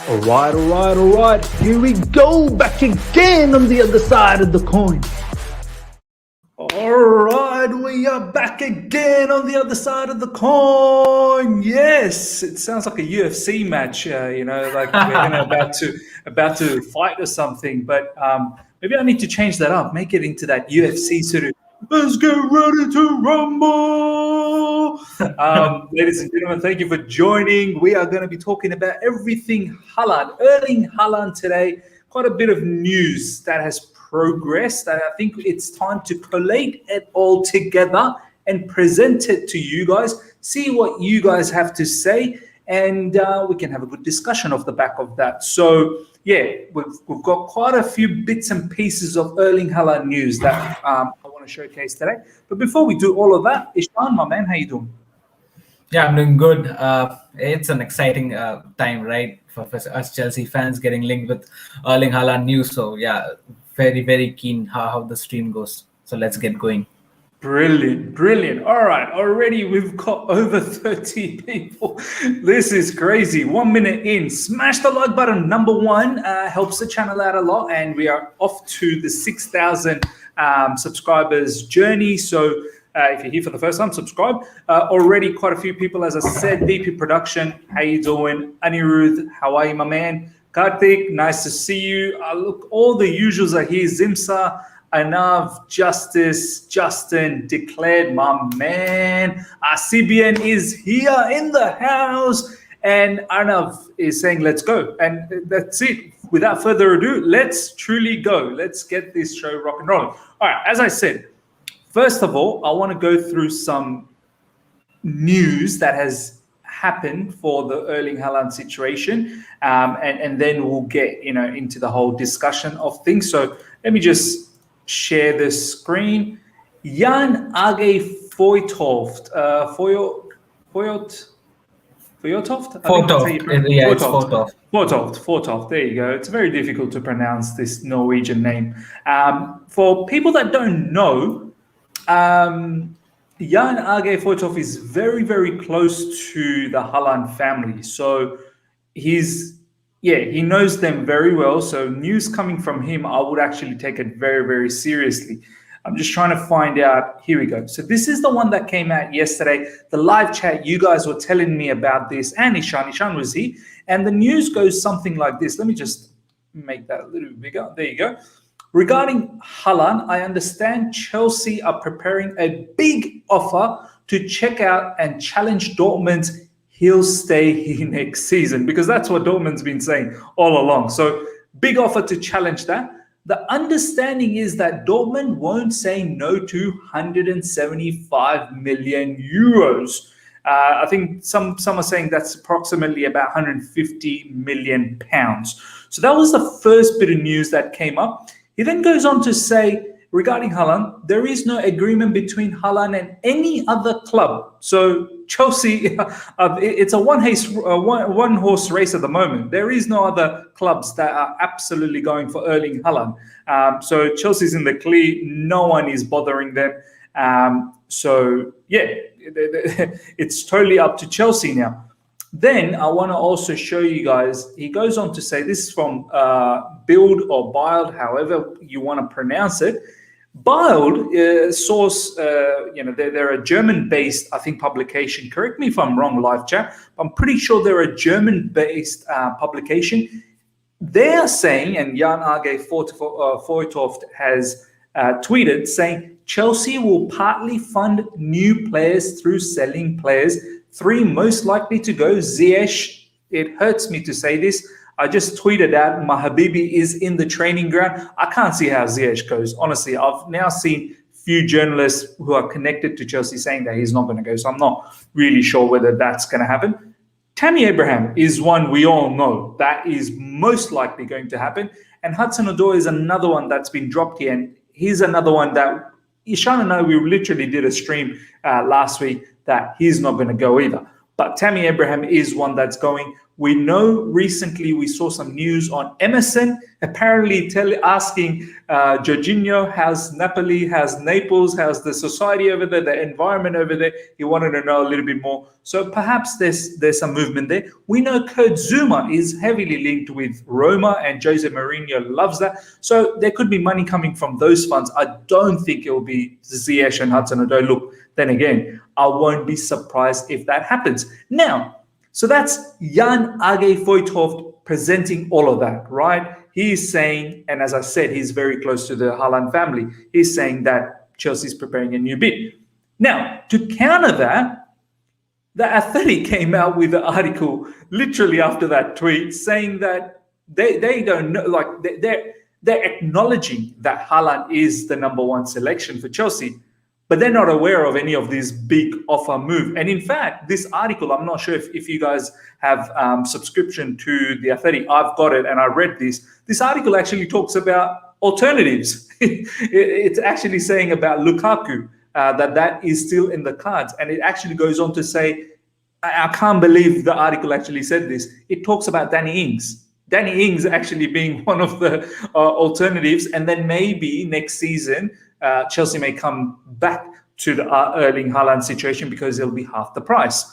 All right. Here we go, back again on the other side of the coin. All right, we are back again on the other side of the coin. Yes, it sounds like a UFC match, like we're about to fight or something. But maybe I need to change that up, make it into that UFC sort of. Let's get ready to rumble. Ladies and gentlemen, thank you for joining. We are going to be talking about everything Haaland, Erling Haaland today. Quite a bit of news that has progressed, and I think it's time to collate it all together and present it to you guys, see what you guys have to say, and we can have a good discussion off the back of that. So yeah, we've got quite a few bits and pieces of Erling Haaland news that I want to showcase today. But before we do all of that, Ishan, my man, how you doing? Yeah, I'm doing good. It's an exciting time, right, for us Chelsea fans getting linked with Erling Haaland news. So yeah, very, very keen how the stream goes. So let's get going. Brilliant. All right, already we've got over 30 people. This is crazy. 1 minute in. Smash the like button. Number one, helps the channel out a lot. And we are off to the 6,000 subscribers journey. So if you're here for the first time, subscribe. Already quite a few people, as I said. DP Production, how you doing? Anirudh, how are you, my man? Karthik, nice to see you. Look, all the usuals are here. Zimsa, Anav, Justice, Justin, Declared, my man. CBN is here in the house. And Arnav is saying, let's go. And that's it. Without further ado, let's truly go. Let's get this show rock and rolling. All right, as I said, first of all, I want to go through some news that has happened for the Erling Haaland situation, and then we'll get into the whole discussion of things. So let me just share the screen. Jan Aage Fjortoft, Fjortoft. There you go. It's very difficult to pronounce this Norwegian name. For people that don't know, Jan Aage Fjortoft is very, very close to the Haaland family. So he knows them very well. So news coming from him, I would actually take it very, very seriously. I'm just trying to find out. Here we go. So this is the one that came out yesterday. The live chat, you guys were telling me about this. And Ishan was here. And the news goes something like this. Let me just make that a little bigger. There you go. Regarding Haaland, I understand Chelsea are preparing a big offer to check out and challenge Dortmund's he'll stay here next season, because that's what Dortmund's been saying all along. So big offer to challenge that. The understanding is that Dortmund won't say no to 175 million euros. I think some are saying that's approximately about 150 million pounds. So that was the first bit of news that came up. He then goes on to say, regarding Haaland, there is no agreement between Haaland and any other club. So Chelsea, it's a one horse race at the moment. There is no other clubs that are absolutely going for Erling Haaland. So Chelsea's in the clear. No one is bothering them. So yeah, it's totally up to Chelsea now. Then I want to also show you guys, he goes on to say, this is from Bild or Bild, however you want to pronounce it. Bild source, they're a German-based, I think, publication. Correct me if I'm wrong, live chat. I'm pretty sure they're a German-based publication. They're saying, and Jan Aage Fjortoft has tweeted, saying Chelsea will partly fund new players through selling players. 3 most likely to go, Ziyech. It hurts me to say this. I just tweeted out, my Habibi is in the training ground. I can't see how Ziyech goes. Honestly, I've now seen few journalists who are connected to Chelsea saying that he's not going to go. So I'm not really sure whether that's going to happen. Tammy Abraham is one we all know that is most likely going to happen. And Hudson-Odoi is another one that's been dropped here. And he's another one that Ishan and I, we literally did a stream last week that he's not going to go either. but Tammy Abraham is one that's going. We know recently we saw some news on Emerson apparently asking Jorginho, how's Napoli, how's Naples, how's the society over there, the environment over there. He wanted to know a little bit more. So perhaps there's some movement there. We know Kurt Zuma is heavily linked with Roma, and Jose Mourinho loves that. So there could be money coming from those funds. I don't think it will be Ziyech and Hudson-Odoi. Look, then again, I won't be surprised if that happens. Now, so that's Jan Aage Fjortoft presenting all of that, right? He's saying, and as I said, he's very close to the Haaland family. He's saying that Chelsea's preparing a new bid. Now, to counter that, The Athletic came out with an article literally after that tweet saying that they don't know, like they're acknowledging that Haaland is the number one selection for Chelsea, but they're not aware of any of this big offer move. And in fact, this article, I'm not sure if you guys have subscription to The Athletic. I've got it and I read this. This article actually talks about alternatives. It's actually saying about Lukaku, that is still in the cards. And it actually goes on to say, I can't believe the article actually said this. It talks about Danny Ings. Danny Ings actually being one of the alternatives. And then maybe next season, Chelsea may come back to the Erling Haaland situation because it'll be half the price.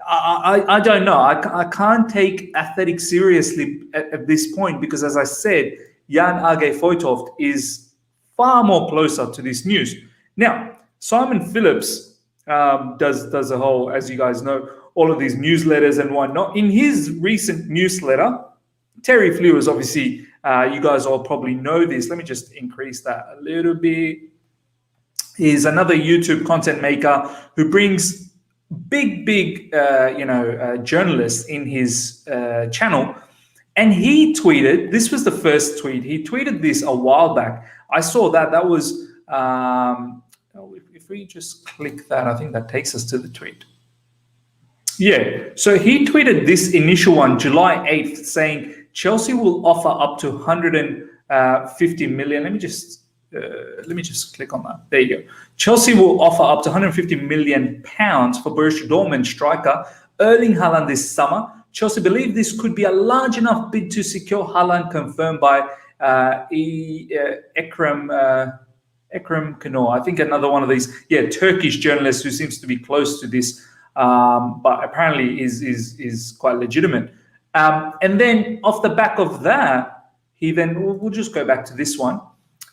I don't know. I can't take Athletic seriously at this point because, as I said, Jan Aage Fjortoft is far more closer to this news. Now, Simon Phillips does a whole, as you guys know, all of these newsletters and whatnot. In his recent newsletter, Terry Flewers, obviously, you guys all probably know this. Let me just increase that a little bit. He's another YouTube content maker who brings big journalists in his channel. And he tweeted, this was the first tweet. He tweeted this a while back. I saw that. That was, if we just click that, I think that takes us to the tweet. Yeah. So he tweeted this initial one, July 8th, saying Chelsea will offer up to 150 million. Let me just click on that. There you go. Chelsea will offer up to 150 million pounds for Borussia Dortmund striker Erling Haaland this summer. Chelsea believe this could be a large enough bid to secure Haaland, confirmed by Ekrem Kanor. I think another one of these, Turkish journalists who seems to be close to this, but apparently is quite legitimate. And then off the back of that, he then, we'll just go back to this one.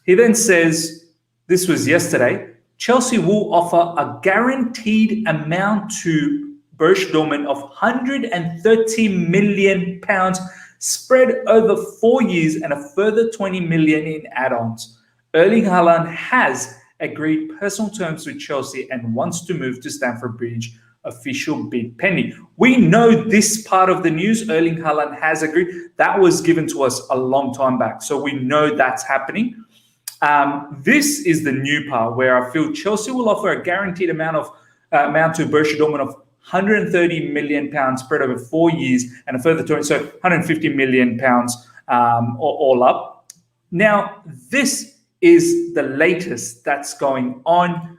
He then says, this was yesterday, Chelsea will offer a guaranteed amount to Borussia Dortmund of 130 million pounds spread over 4 years and a further 20 million in add-ons. Erling Haaland has agreed personal terms with Chelsea and wants to move to Stamford Bridge. Official bid pending. We know this part of the news. Erling Haaland has agreed. That was given to us a long time back, so we know that's happening. This is the new part where I feel Chelsea will offer a guaranteed amount to Borussia Dortmund of 130 million pounds spread over 4 years and a further 20, so 150 million pounds all up. Now, this is the latest that's going on.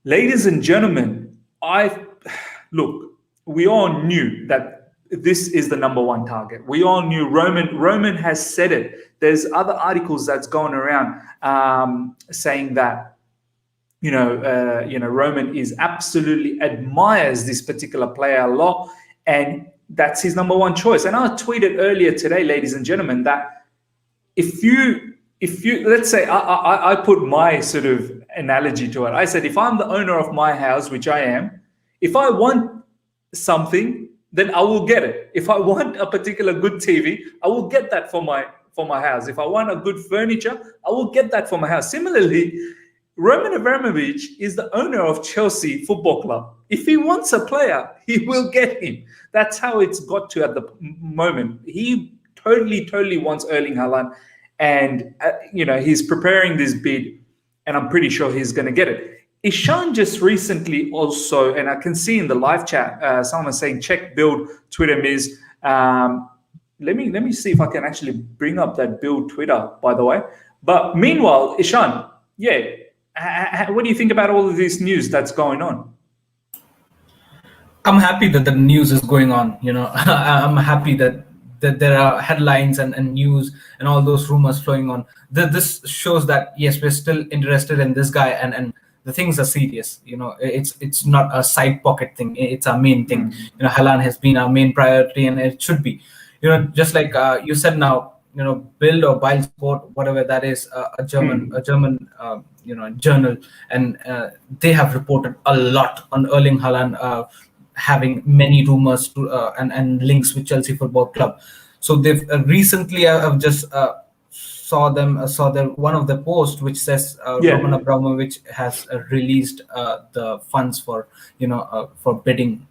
Ladies and gentlemen, look, we all knew that this is the number one target. We all knew Roman has said it. There's other articles that's going around saying that, Roman is absolutely admires this particular player a lot, and that's his number one choice. And I tweeted earlier today, ladies and gentlemen, that if you let's say I put my sort of analogy to it. I said, if I'm the owner of my house, which I am, if I want something, then I will get it. If I want a particular good TV, I will get that for my house. If I want a good furniture, I will get that for my house. Similarly, Roman Abramovich is the owner of Chelsea Football Club. If he wants a player, he will get him. That's how it's got to at the moment. He totally wants Erling Haaland, and he's preparing this bid, and I'm pretty sure he's going to get it. Ishan just recently also, and I can see in the live chat, someone was saying, check Bild Twitter, Ms. Let me see if I can actually bring up that Bild Twitter, by the way. But meanwhile, Ishan, what do you think about all of this news that's going on? I'm happy that the news is going on. I'm happy that there are headlines and news and all those rumors flowing on. This shows that yes, we're still interested in this guy, and the things are serious. It's not a side pocket thing. It's our main thing. Haaland has been our main priority, and it should be. Just like you said now. Bild or Bild Sport, whatever that is, a German journal, and they have reported a lot on Erling Haaland having many rumors and links with Chelsea Football Club. So they've recently, I've just saw their one of the posts which says Roman Abramovich has released the funds for for bidding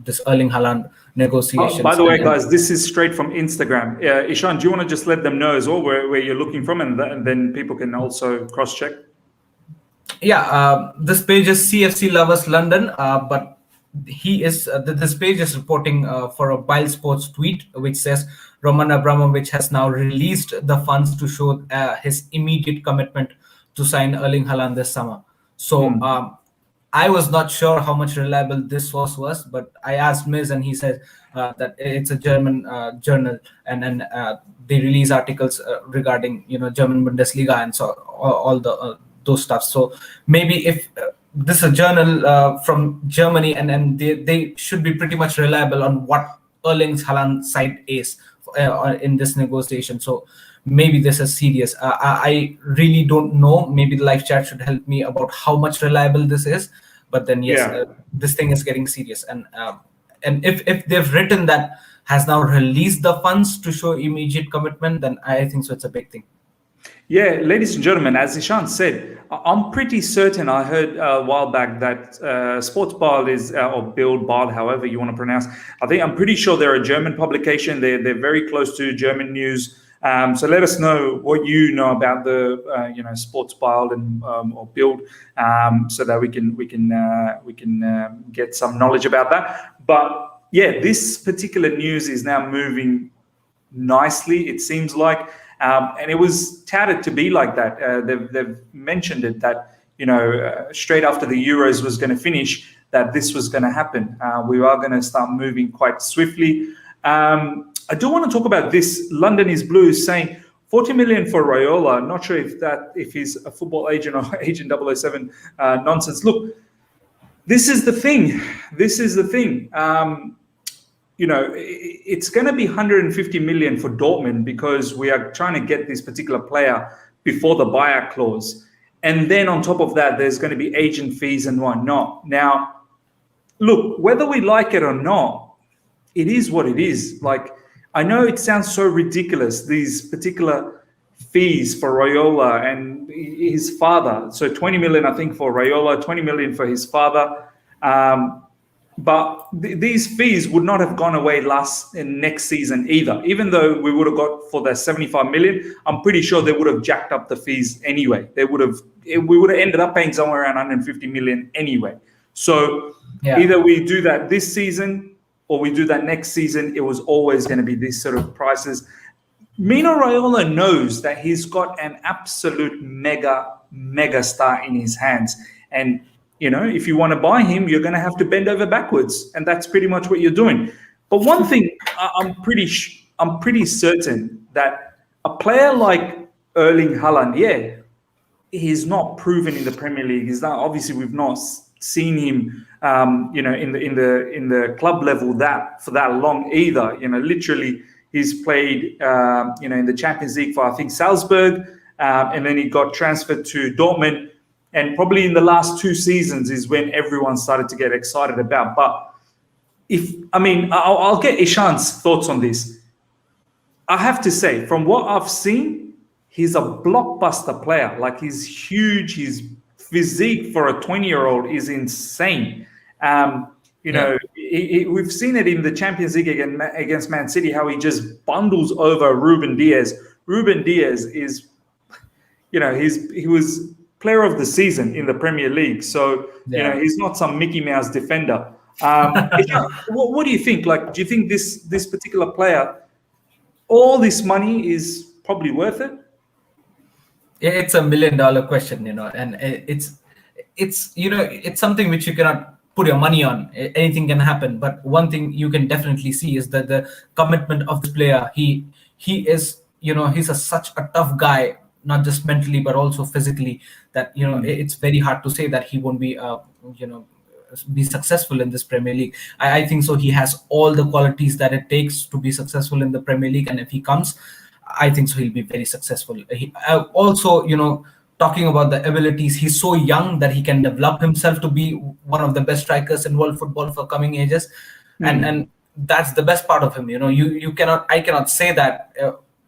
this Erling Haaland negotiations. By the way, guys, this is straight from Instagram. Ishan, do you want to just let them know as well where you're looking from, and then people can also cross-check? Yeah, this page is CFC Lovers London, but this page is reporting for a Bild Sports tweet which says Roman Abramovich has now released the funds to show his immediate commitment to sign Erling Haaland this summer. So I was not sure how much reliable this source was, but I asked Miz, and he said that it's a German journal, and they release articles regarding German Bundesliga and so all the those stuff. So maybe if this is a journal from Germany, and they should be pretty much reliable on what Erling Haaland's side is in this negotiation. So maybe this is serious. I really don't know. Maybe the live chat should help me about how much reliable this is. But then yes, this thing is getting serious. And if they've written that has now released the funds to show immediate commitment, then I think so it's a big thing. Yeah, ladies and gentlemen, as Ishan said, I'm pretty certain I heard a while back that Sports Bild is, or Bild, however you want to pronounce. I'm pretty sure they're a German publication. They're very close to German news. So let us know what you know about the Sports Bild and or Bild, so that we can get some knowledge about that. But yeah, this particular news is now moving nicely. It seems like. And it was touted to be like that. They've mentioned it that straight after the Euros was going to finish, that this was going to happen. We are going to start moving quite swiftly. I do want to talk about this. London is Blue saying 40 million for Raiola. Not sure if he's a football agent or Agent 007 nonsense. Look, this is the thing. It's going to be 150 million for Dortmund because we are trying to get this particular player before the buyout clause. And then on top of that, there's going to be agent fees and whatnot. Now, look, whether we like it or not, it is what it is. Like, I know it sounds so ridiculous, these particular fees for Raiola and his father. So 20 million, I think, for Raiola, 20 million for his father. But these fees would not have gone away next season either. Even though we would have got for the 75 million, I'm pretty sure they would have jacked up the fees anyway. We would have ended up paying somewhere around 150 million anyway. So either we do that this season or we do that next season. It was always going to be these sort of prices. Mino Raiola knows that he's got an absolute mega star in his hands. And if you want to buy him, you're going to have to bend over backwards, and that's pretty much what you're doing. But one thing I'm pretty certain that a player like Erling Haaland, he's not proven in the Premier League. He's not, obviously we've not seen him, in the club level for that long either. Literally he's played, in the Champions League for I think Salzburg, and then he got transferred to Dortmund. And probably in the last 2 seasons is when everyone started to get excited about. But I'll get Ishan's thoughts on this. I have to say, from what I've seen, he's a blockbuster player. Like, he's huge. His physique for a 20-year-old is insane. We've seen it in the Champions League against Man City, how he just bundles over Ruben Diaz. Ruben Diaz is, he was player of the season in the Premier League. So, he's not some Mickey Mouse defender. What do you think? Like, do you think this particular player, all this money is probably worth it? It's $1 million question, and it's something which you cannot put your money on. Anything can happen. But one thing you can definitely see is that the commitment of this player. He is, he's such a tough guy, not just mentally but also physically. That it's very hard to say that he won't be be successful in this Premier League. I think so. He has all the qualities that it takes to be successful in the Premier League, and if he comes, I think so he'll be very successful. Also, talking about the abilities, he's so young that he can develop himself to be one of the best strikers in world football for coming ages, and that's the best part of him. I cannot say that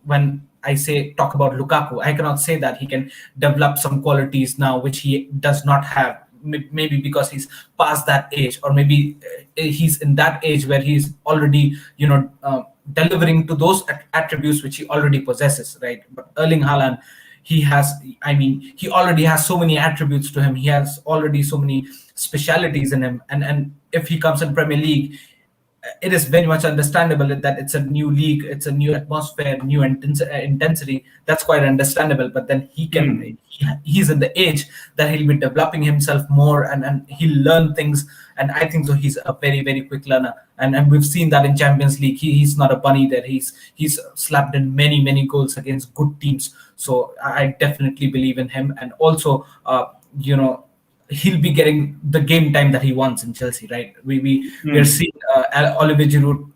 when I say talk about Lukaku, I cannot say that he can develop some qualities now which he does not have. Maybe because he's past that age, or maybe he's in that age where he's already delivering to those attributes which he already possesses, right? But Erling Haaland, he already has so many attributes to him. He has already so many specialities in him, and if he comes in Premier League, it is very much understandable that it's a new league, it's a new atmosphere, new intensity. That's quite understandable. But then he's in the age that he'll be developing himself more, and he'll learn things. And I think so he's a very, very quick learner. And we've seen that in Champions League. He's not a bunny there. He's slapped in many, many goals against good teams. So I definitely believe in him. And also, he'll be getting the game time that he wants in Chelsea, right? We are seeing Olivier Giroud,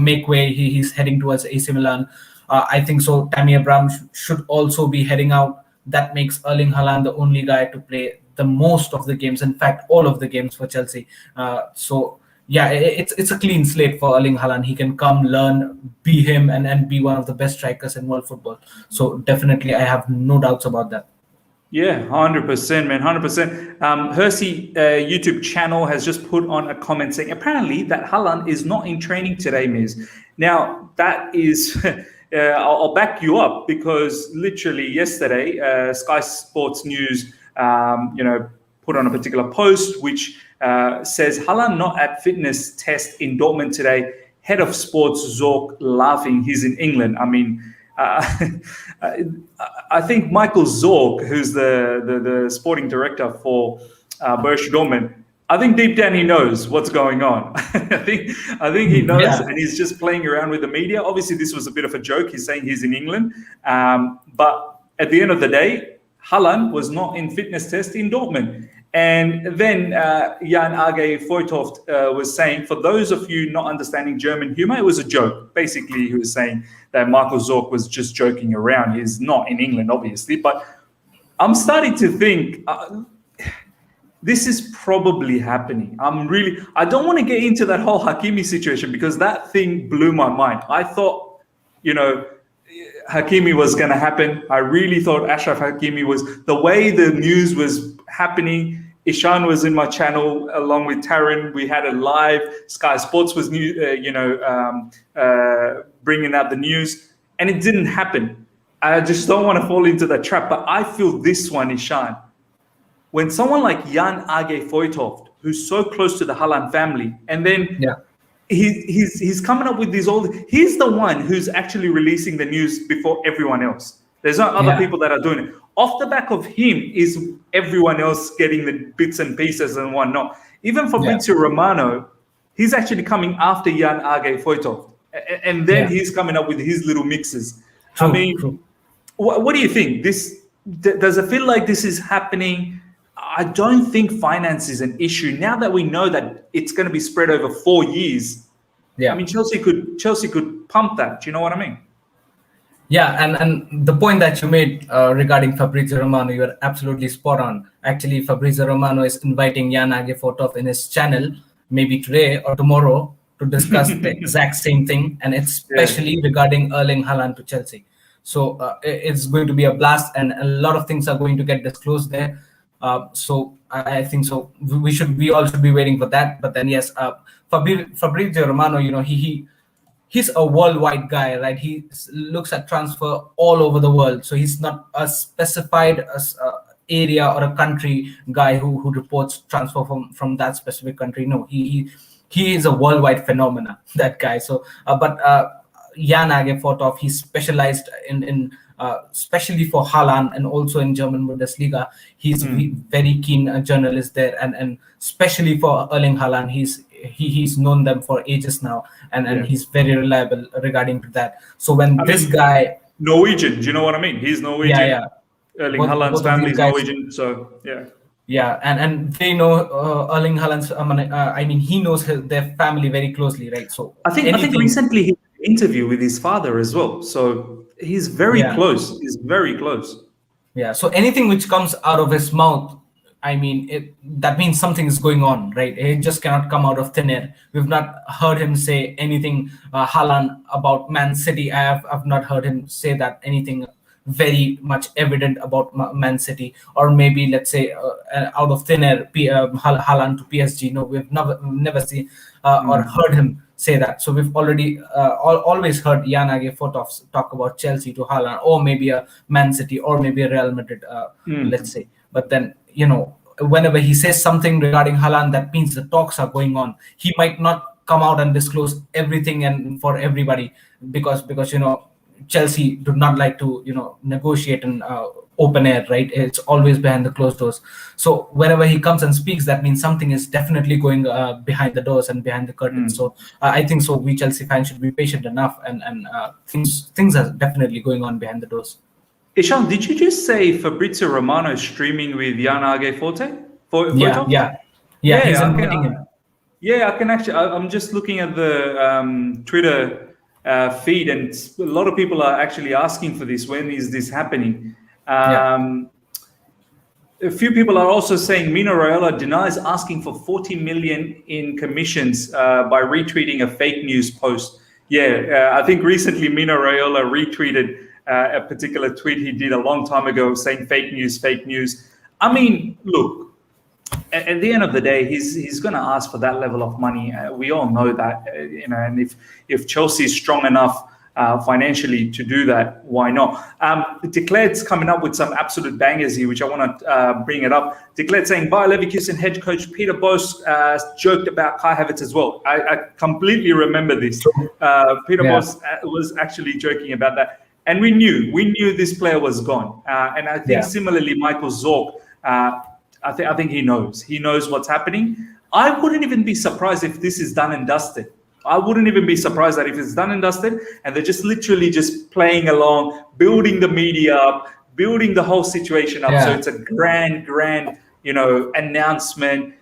make way. He's heading towards AC Milan. I think so. Tammy Abraham should also be heading out. That makes Erling Haaland the only guy to play the most of the games. In fact, all of the games for Chelsea. So yeah, it's a clean slate for Erling Haaland. He can come, learn, be him, and be one of the best strikers in world football. So definitely, I have no doubts about that. Yeah, 100%, man, 100%. Hersey YouTube channel has just put on a comment saying, apparently that Haaland is not in training today, Miz. Now, that is, I'll back you up, because literally yesterday, Sky Sports News, put on a particular post which says, Haaland not at fitness test in Dortmund today. Head of sports Zorc laughing, he's in England. I mean, I think Michael Zorc, who's the sporting director for Borussia Dortmund, I think deep down he knows what's going on. I think he knows, and he's just playing around with the media. Obviously, this was a bit of a joke. He's saying he's in England, but at the end of the day, Haaland was not in fitness test in Dortmund. And then Jan Aage Fjortoft was saying, for those of you not understanding German humor, it was a joke. Basically, he was saying that Michael Zorc was just joking around. He's not in England, obviously. But I'm starting to think this is probably happening. I don't want to get into that whole Hakimi situation, because that thing blew my mind. I thought, Hakimi was going to happen. I really thought Achraf Hakimi was, the way the news was happening. Ishan was in my channel along with Taryn. We had a live. Sky Sports was bringing out the news, and it didn't happen. I just don't want to fall into that trap. But I feel this one, Ishan. When someone like Jan Aage Fjortoft, who's so close to the Haaland family, and then he's coming up with these he's the one who's actually releasing the news before everyone else. There's not other people that are doing it. Off the back of him is everyone else getting the bits and pieces and whatnot. Even Fabrizio Romano, he's actually coming after Jan Aage Fjortoft. And then he's coming up with his little mixes. True. What do you think? Does it feel like this is happening? I don't think finance is an issue. Now that we know that it's going to be spread over 4 years, I mean, Chelsea could pump that. Do you know what I mean? Yeah, and the point that you made regarding Fabrizio Romano, you are absolutely spot on. Actually, Fabrizio Romano is inviting Jan Aage Fjortoft in his channel, maybe today or tomorrow, to discuss the exact same thing, and especially regarding Erling Haaland to Chelsea. So it's going to be a blast, and a lot of things are going to get disclosed there. So I think so. We all should be waiting for that. But then Fabrizio Romano, he's a worldwide guy, right? He looks at transfer all over the world. So he's not a specified area or a country guy who reports transfer from that specific country. No, he is a worldwide phenomena, that guy. So, but Aage Fjortoft, he's specialized in especially for Haaland and also in German Bundesliga. He's very keen journalist there, and especially for Erling Haaland, he's known them for ages now, and he's very reliable regarding to that. So when guy Norwegian, do you know what I mean? He's Norwegian. Yeah. Erling Haaland's family is Norwegian, so yeah. Yeah, and they know Erling Haaland's. He knows their family very closely, right? So I think recently he had an interview with his father as well. So he's very close. He's very close. Yeah. So anything which comes out of his mouth, that means something is going on, right? It just cannot come out of thin air. We've not heard him say anything, Haaland, about Man City. I've not heard him say that anything very much evident about Man City, or maybe let's say out of thin air, Haaland to PSG. No, we've never seen or heard him say that. So we've already always heard Aage Fjortoft talk about Chelsea to Haaland, or maybe a Man City, or maybe a Real Madrid, let's say. But then, whenever he says something regarding Haaland, that means the talks are going on. He might not come out and disclose everything and for everybody because Chelsea do not like to negotiate in open air, right? It's always behind the closed doors. So whenever he comes and speaks, that means something is definitely going behind the doors and behind the curtain. So I think so. We Chelsea fans should be patient enough, and things are definitely going on behind the doors. Ishan, did you just say Fabrizio Romano streaming with Aage Fjortoft? Yeah. He's inviting him. Yeah, I can actually. I'm just looking at the Twitter feed, and a lot of people are actually asking for this. When is this happening? A few people are also saying Mino Raiola denies asking for 40 million in commissions by retweeting a fake news post. I think recently Mino Raiola retweeted a particular tweet he did a long time ago saying fake news. I mean, look, at the end of the day, he's going to ask for that level of money. We all know that, and if Chelsea is strong enough financially to do that, why not? Declared's coming up with some absolute bangers here, which I want to bring it up. Declared saying, Bayer Leverkusen head coach Peter Bosz joked about Kai Havertz as well. I completely remember this. Peter Bosz was actually joking about that. And we knew this player was gone. And I think similarly, Michael Zorc, I think he knows what's happening. I wouldn't even be surprised if this is done and dusted. I wouldn't even be surprised that if it's done and dusted and they're just literally just playing along, building the media up, building the whole situation up. So it's a grand, announcement,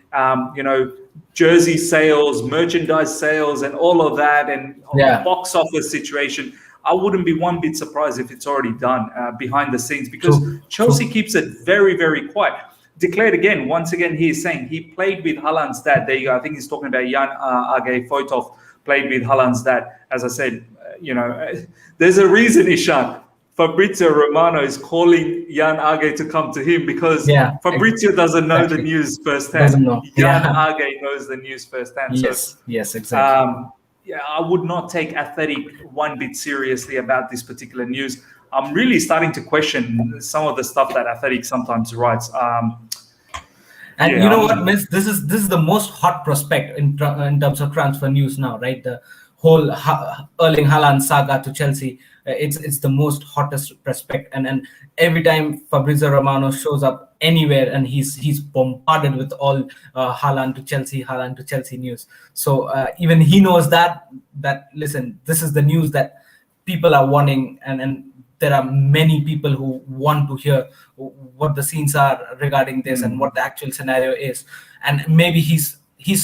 jersey sales, merchandise sales, and all of that, and box office situation. I wouldn't be one bit surprised if it's already done behind the scenes, because Chelsea keeps it very, very quiet. Declared again, once again, he is saying he played with Haaland's dad. There you go. I think he's talking about Aage Fjortoft played with Haaland's dad. As I said, there's a reason, Ishan. Fabrizio Romano is calling Aage to come to him because Fabrizio doesn't know the news firsthand. Aage knows the news firsthand. Yes, exactly. I would not take Athletic one bit seriously about this particular news. I'm really starting to question some of the stuff that Athletic sometimes writes. And you know what, Miss? This is the most hot prospect in terms of transfer news now, right? The whole Erling Haaland saga to Chelsea. It's the most hottest prospect, and every time Fabrizio Romano shows up anywhere, and he's bombarded with all Haaland to Chelsea news. So even he knows that listen, this is the news that people are wanting, and there are many people who want to hear what the scenes are regarding this and what the actual scenario is. And maybe he's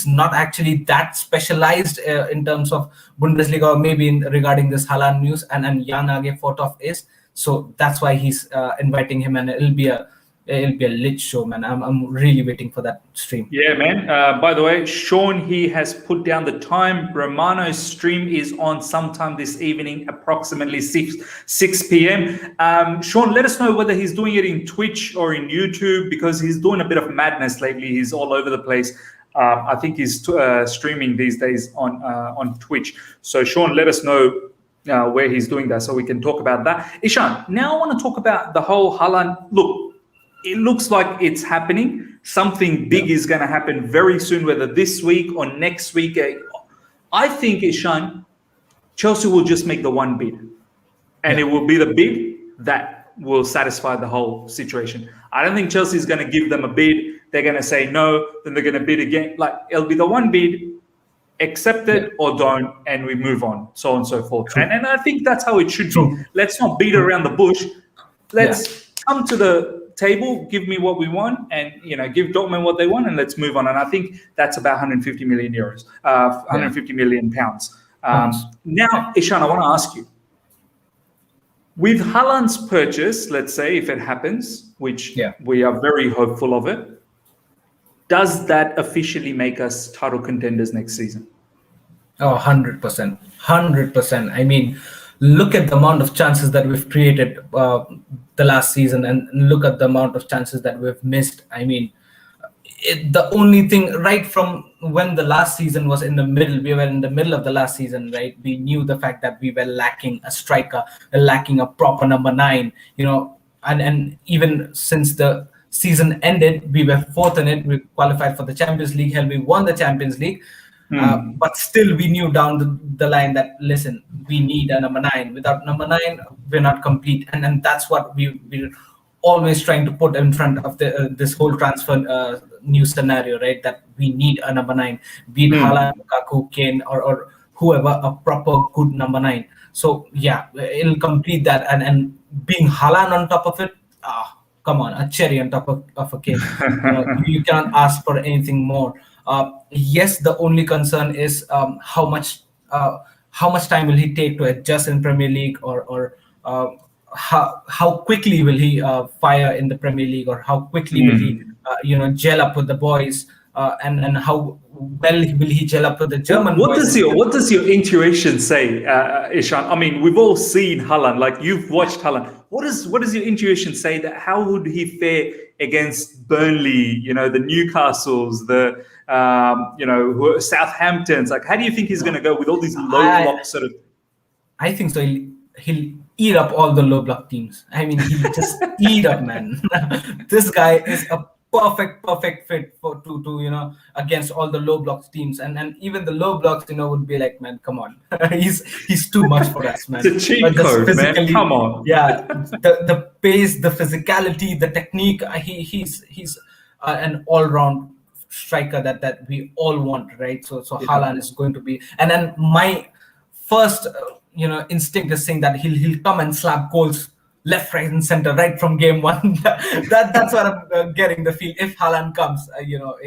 not actually that specialized in terms of Bundesliga, or maybe regarding this Haaland news, and Aage Fjortoft is. So that's why he's inviting him, and it'll be a lit show, man. I'm really waiting for that stream. Yeah, man. By the way, Sean, he has put down the time. Romano's stream is on sometime this evening, approximately 6 p.m. Sean, let us know whether he's doing it in Twitch or in YouTube, because he's doing a bit of madness lately. He's all over the place. I think he's streaming these days on Twitch. So, Sean, let us know where he's doing that so we can talk about that. Ishan, now I want to talk about the whole Haaland. Look, it looks like it's happening. Something big is going to happen very soon, whether this week or next week. I think, Ishan, Chelsea will just make the one bid, and it will be the bid that will satisfy the whole situation. I don't think Chelsea is going to give them a bid. They're going to say no, then they're going to bid again. Like, it'll be the one bid, accept it or don't, and we move on, so on and so forth. And I think that's how it should be. Let's not beat around the bush. Let's come to the table, give me what we want, and give Dortmund what they want, and let's move on. And I think that's about 150 million euros, 150 million pounds. Now, Ishan, I want to ask you, with Haaland's purchase, let's say if it happens, which we are very hopeful of it, does that officially make us title contenders next season? Oh, 100%. 100%. I mean, look at the amount of chances that we've created the last season, and look at the amount of chances that we've missed. I mean, the only thing, right from when the last season was in the middle, we were in the middle of the last season, right? We knew the fact that we were lacking a striker, lacking a proper number 9, and even since the season ended, we were fourth in it. We qualified for the Champions League. Hell, we won the Champions League. But still, we knew down the line that, listen, we need a number 9. Without number 9, we're not complete. And that's what we're always trying to put in front of this whole transfer new scenario, right? That we need a number 9, be it Haaland, Lukaku, Kane, or whoever, a proper good number 9. So, it'll complete that. And being Haaland on top of it, come on, a cherry on top of a cake. You cannot ask for anything more. Yes, the only concern is how much time will he take to adjust in Premier League, or how quickly will he fire in the Premier League, or how quickly will he gel up with the boys, and how well will he gel up with the German boys. What does your intuition say, Ishan? I mean, we've all seen Haaland, like you've watched Haaland. What does your intuition say that how would he fare against Burnley, the Newcastles, the Southamptons? Like, how do you think he's going to go with all these low block sort of? I think so. He'll eat up all the low block teams. I mean, he'll just eat up, man. This guy is a perfect fit to against all the low blocks teams, and even the low blocks would be like, man, come on, he's too much for us, man. It's a cheat code, man. Come on. Yeah, the pace, the physicality, the technique. He's an all-round striker that we all want, right? So Haaland is going to be, and then my first instinct is saying that he'll come and slap goals left, right, and center right from game one. That's what I'm getting the feel. If Haaland comes, he'll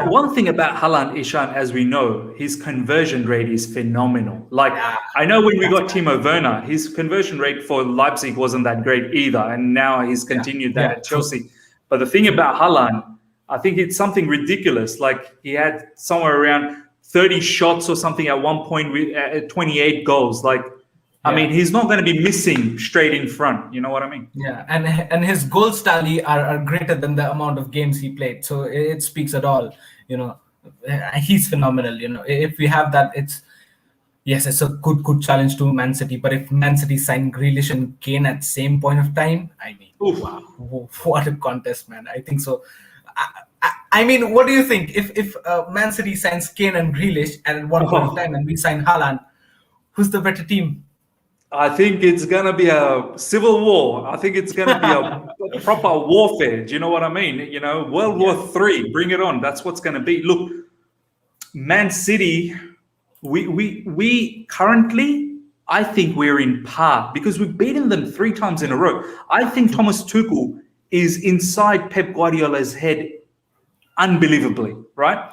one thing about Haaland, Ishan, as we know, his conversion rate is phenomenal. Like, I know when we got Timo Werner, his conversion rate for Leipzig wasn't that great either, and now he's continued that at Chelsea. But the thing about Haaland, I think it's something ridiculous. Like, he had somewhere around 30 shots or something at one point with 28 goals. Like, I mean, he's not going to be missing straight in front. You know what I mean? Yeah, and his goals tally are greater than the amount of games he played. So it speaks at all. He's phenomenal. If we have that, it's a good challenge to Man City. But if Man City sign Grealish and Kane at same point of time, I mean, wow, what a contest, man! I think so. I mean, what do you think? If Man City signs Kane and Grealish at one point of time, and we sign Haaland, who's the better team? I think it's going to be a civil war. I think it's going to be a proper warfare. Do you know what I mean? World War III, bring it on. That's what's going to be. Look, Man City, we currently, I think we're in par because we've beaten them 3 times in a row. I think Thomas Tuchel is inside Pep Guardiola's head unbelievably, right?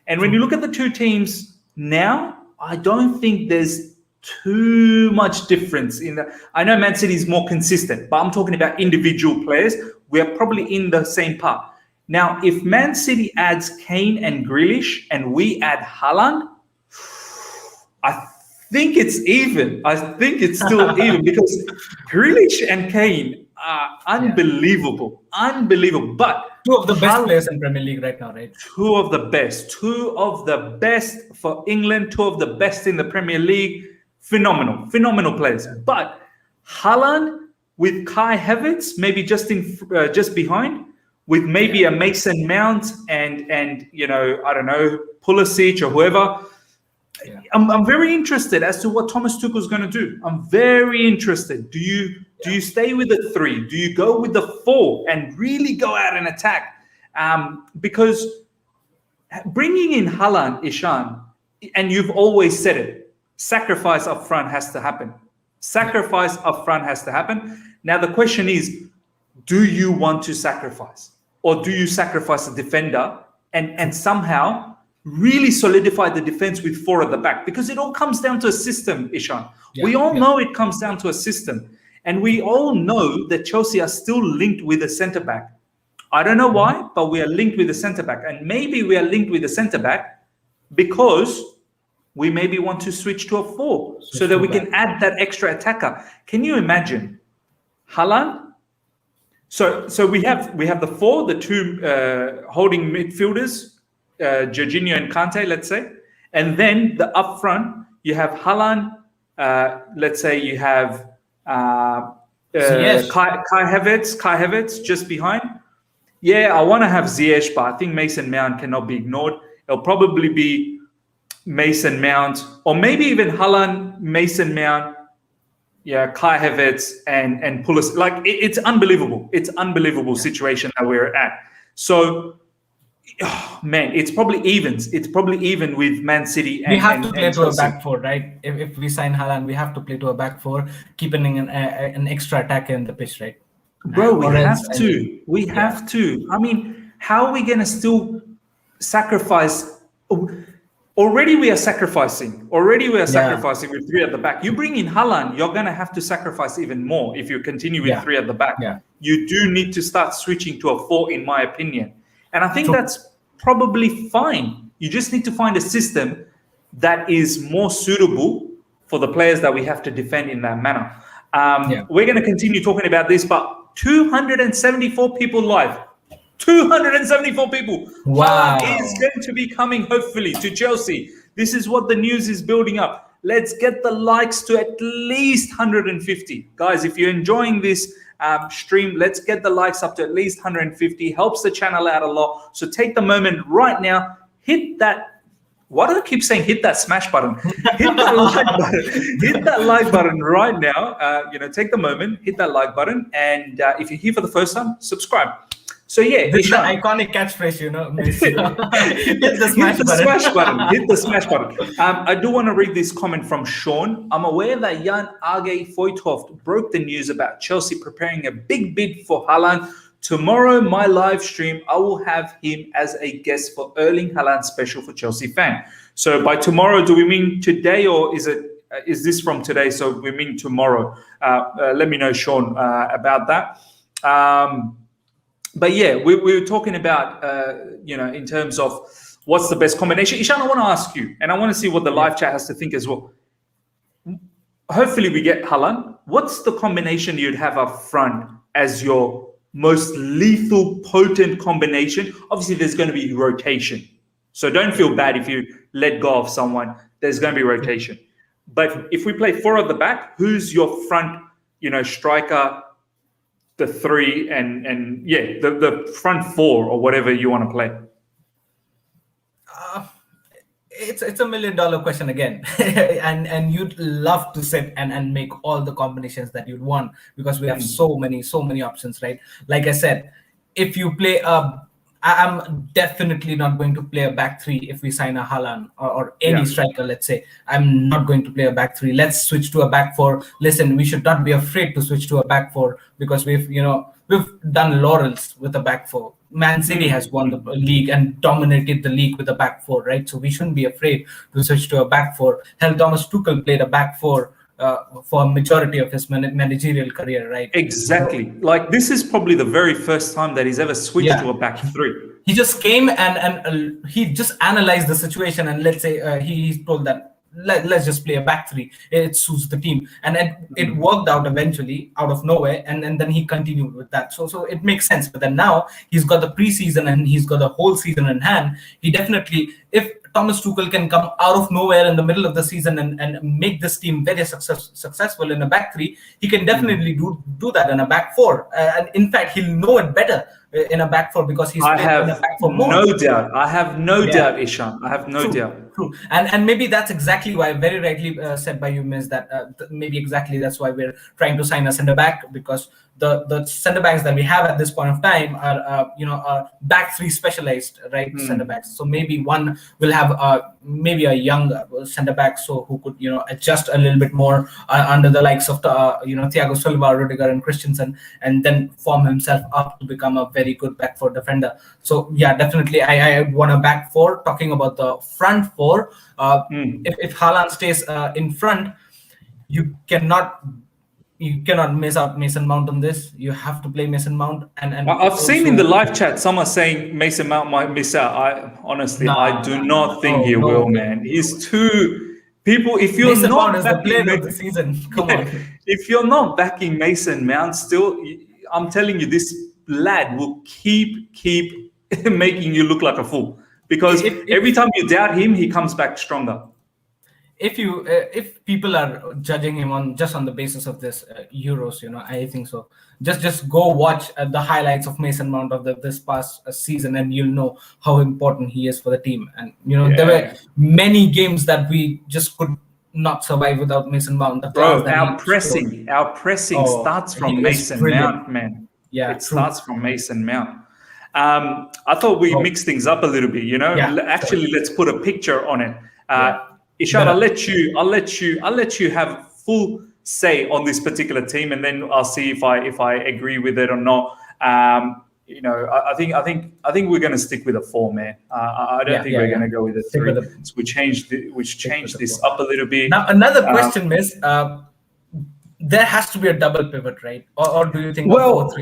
And when you look at the two teams now, I don't think there's too much difference in that. I know Man City is more consistent, but I'm talking about individual players. We are probably in the same part. Now, if Man City adds Kane and Grealish and we add Haaland, I think it's even. I think it's still even because Grealish and Kane are unbelievable. Unbelievable. But two of the best players in Premier League right now, right? Two of the best for England, 2 of the best in the Premier League. Phenomenal players. But Haaland with Kai Havertz, maybe just behind, with maybe a Mason Mount and I don't know, Pulisic or whoever. I'm very interested as to what Thomas Tuchel's going to do. I'm very interested. Do you stay with the 3? Do you go with the 4 and really go out and attack? Because bringing in Haaland, Ishan, and you've always said it, sacrifice up front has to happen. Sacrifice up front has to happen. Now the question is, do you want to sacrifice, or do you sacrifice a defender and somehow really solidify the defense with 4 at the back? Because it all comes down to a system, Ishan. We all know it comes down to a system. And we all know that Chelsea are still linked with a centre-back. I don't know why, but we are linked with a centre-back. And maybe we are linked with a centre-back because we maybe want to switch to a 4 so that we can add that extra attacker. Can you imagine? Haaland? So we have the 4, the 2 holding midfielders, Jorginho and Kante, let's say. And then the up front, you have Haaland, let's say you have Kai Havertz just behind. Yeah, I want to have Ziyech, but I think Mason Mount cannot be ignored. It'll probably be Mason Mount, or maybe even Haaland, Mason Mount, Kai Havertz, and Pulisic. Like, it's unbelievable. It's unbelievable situation that we're at. So, man, it's probably evens. It's probably even with Man City. We have to play to a back 4, right? If we sign Haaland, we have to play to a back 4, keeping an extra attacker in the pitch, right? Bro, we have to. We have to. I mean, how are we going to still sacrifice? Already we are sacrificing. Sacrificing with 3 at the back. You bring in Haaland, you're going to have to sacrifice even more if you continue with 3 at the back. You do need to start switching to a 4, in my opinion. And I think that's probably fine. You just need to find a system that is more suitable for the players that we have to defend in that manner. We're going to continue talking about this, but 274 people live. 274 people. Wow. Haaland is going to be coming, hopefully, to Chelsea. This is what the news is building up. Let's get the likes to at least 150. Guys, if you're enjoying this stream, let's get the likes up to at least 150. Helps the channel out a lot. So take the moment right now, hit that. Why do I keep saying hit that smash button? Hit that like button. Hit that like button right now. Take the moment, hit that like button, and if you're here for the first time, subscribe. So yeah, this is the iconic catchphrase, hit the smash button. Hit the smash button. I do want to read this comment from Sean. I'm aware that Aage Fjortoft broke the news about Chelsea preparing a big bid for Haaland. Tomorrow, my live stream, I will have him as a guest for Erling Haaland special for Chelsea fan. So by tomorrow, do we mean today, or is this from today? So we mean tomorrow. Let me know, Sean, about that. But yeah, we were talking about, in terms of what's the best combination. Ishan, I want to ask you, and I want to see what the live chat has to think as well. Hopefully we get Haaland. What's the combination you'd have up front as your most lethal, potent combination? Obviously, there's going to be rotation. So don't feel bad if you let go of someone. There's going to be rotation. But if we play 4 at the back, who's your front, striker, the 3, and the front 4 or whatever you want to play? It's a $1 million question again. and you'd love to sit and make all the combinations that you'd want, because we have so many options, right? Like I said, if you play I'm definitely not going to play a back 3 if we sign a Haaland or any striker, let's say. I'm not going to play a back 3. Let's switch to a back 4. Listen, we should not be afraid to switch to a back 4, because we've done laurels with a back 4. Man City has won the league and dominated the league with a back 4, right? So we shouldn't be afraid to switch to a back 4. Hell, Thomas Tuchel played a back 4 for a majority of his managerial career, right? Exactly. Like, this is probably the very first time that he's ever switched to a back 3. He just came and he just analyzed the situation, and let's say he told that let's just play a back 3. It suits the team, and it worked out eventually out of nowhere, and then he continued with that. So it makes sense. But then now he's got the preseason and he's got the whole season in hand. He definitely, if Thomas Tuchel can come out of nowhere in the middle of the season and make this team very successful in a back 3, he can definitely do that in a back 4. And in fact, he'll know it better in a back 4, because he's played in a back 4 more. No doubt. I have no doubt, Ishan. I have no doubt. true. And maybe that's exactly why, very rightly said by you, Miss, that maybe exactly that's why we're trying to sign a centre back, because the centre backs that we have at this point of time are are back three specialized centre backs. So maybe one will have maybe a young centre back, so who could adjust a little bit more under the likes of Thiago Silva, Rudiger, and Christensen, and then form himself up to become a very good back four defender. So yeah, definitely I want a back four. Talking about the front four, if Haaland stays in front, you cannot miss out Mason Mount on this. You have to play Mason Mount. And I've seen in the live chat someone saying Mason Mount might miss out. I do not think he will, man. He's too people. If you're Mason not Mount is the player of the season. Come on. If you're not backing Mason Mount, still, I'm telling you, this lad will keep making you look like a fool, because every time you doubt him, he comes back stronger. If people are judging him on the basis of this Euros, I think so. Just go watch the highlights of Mason Mount of this past season, and you'll know how important he is for the team. And there were many games that we just could not survive without Mason Mount. Bro, our pressing starts from Mason Mount, man. Yeah, it starts from Mason Mount. I thought we mixed things up a little bit. Actually, let's put a picture on it. Ishan, I'll let you have full say on this particular team, and then I'll see if I agree with it or not. I think we're going to stick with a 4, man. I don't think we're going to go with a 3. So we changed this up a little bit. Now another question is, there has to be a double pivot, right? Or do you think? Well,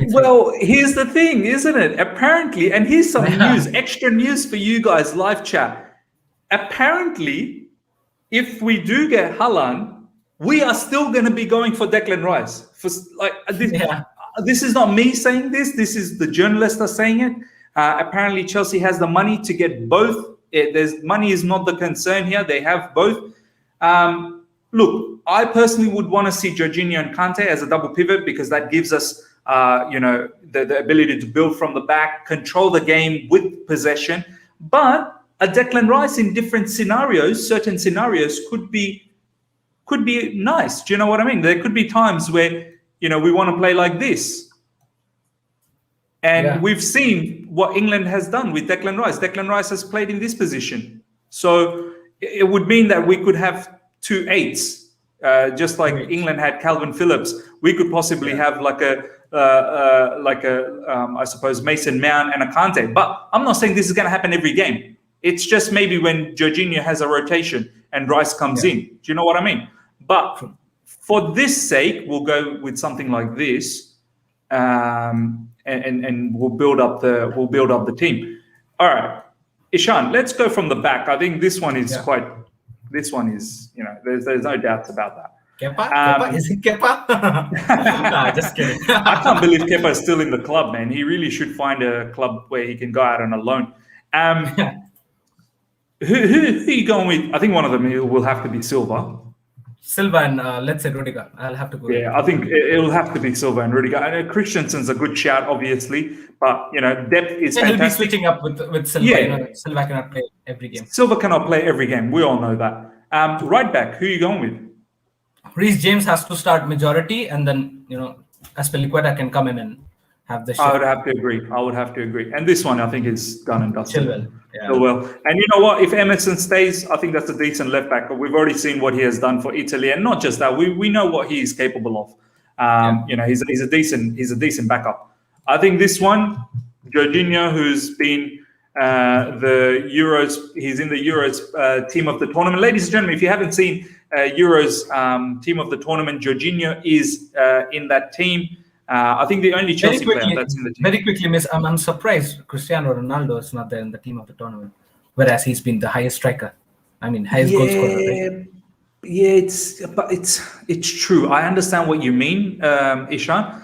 here's the thing, isn't it? Apparently, and here's some extra news for you guys, live chat. Apparently, if we do get Haaland, we are still going to be going for Declan Rice. This is not me saying this. This is the journalists are saying it. Apparently, Chelsea has the money to get both. Money is not the concern here. They have both. Look, I personally would want to see Jorginho and Kante as a double pivot, because that gives us, the ability to build from the back, control the game with possession. But a Declan Rice in different scenarios, certain scenarios could be nice. Do you know what I mean? There could be times where, we want to play like this. And we've seen what England has done with Declan Rice. Declan Rice has played in this position. So it would mean that we could have 2 8s, just like England had Calvin Phillips. We could possibly have I suppose, Mason Mount and a Kante. But I'm not saying this is going to happen every game. It's just maybe when Jorginho has a rotation and Rice comes in. Do you know what I mean? But for this sake, we'll go with something like this, and we'll build up the team. All right, Ishan, let's go from the back. I think this one is there's no doubts about that. Kepa? Is it Kepa? Nah, just kidding. I can't believe Kepa is still in the club, man. He really should find a club where he can go out on a loan. Who are you going with? I think one of them will have to be Silva. Silva and let's say Rudiger. I'll have to go. Yeah, I think it'll have to be Silva and Rudiger. I know Christensen's a good shout, obviously, but depth is fantastic. He'll be switching up with Silva. Yeah. Silva cannot play every game. Silva cannot play every game. We all know that. Right back, who are you going with? Reece James has to start majority, and then Azpilicueta can come in and have the shot. I would have to agree. And this one, I think, is done and dusted. Chilwell. Yeah. Chilwell. And you know what? If Emerson stays, I think that's a decent left back. We've already seen what he has done for Italy, and not just that. We know what he is capable of. He's a decent backup. I think this one, Jorginho, who's been the Euros, he's in the Euros team of the tournament. Ladies and gentlemen, if you haven't seen Euros team of the tournament, Jorginho is in that team. I think the only Chelsea player that's in the team. Very quickly, Miss, I'm surprised Cristiano Ronaldo is not there in the team of the tournament, whereas he's been the highest striker. I mean, highest goal scorer. Right? Yeah, it's true. I understand what you mean, Ishan.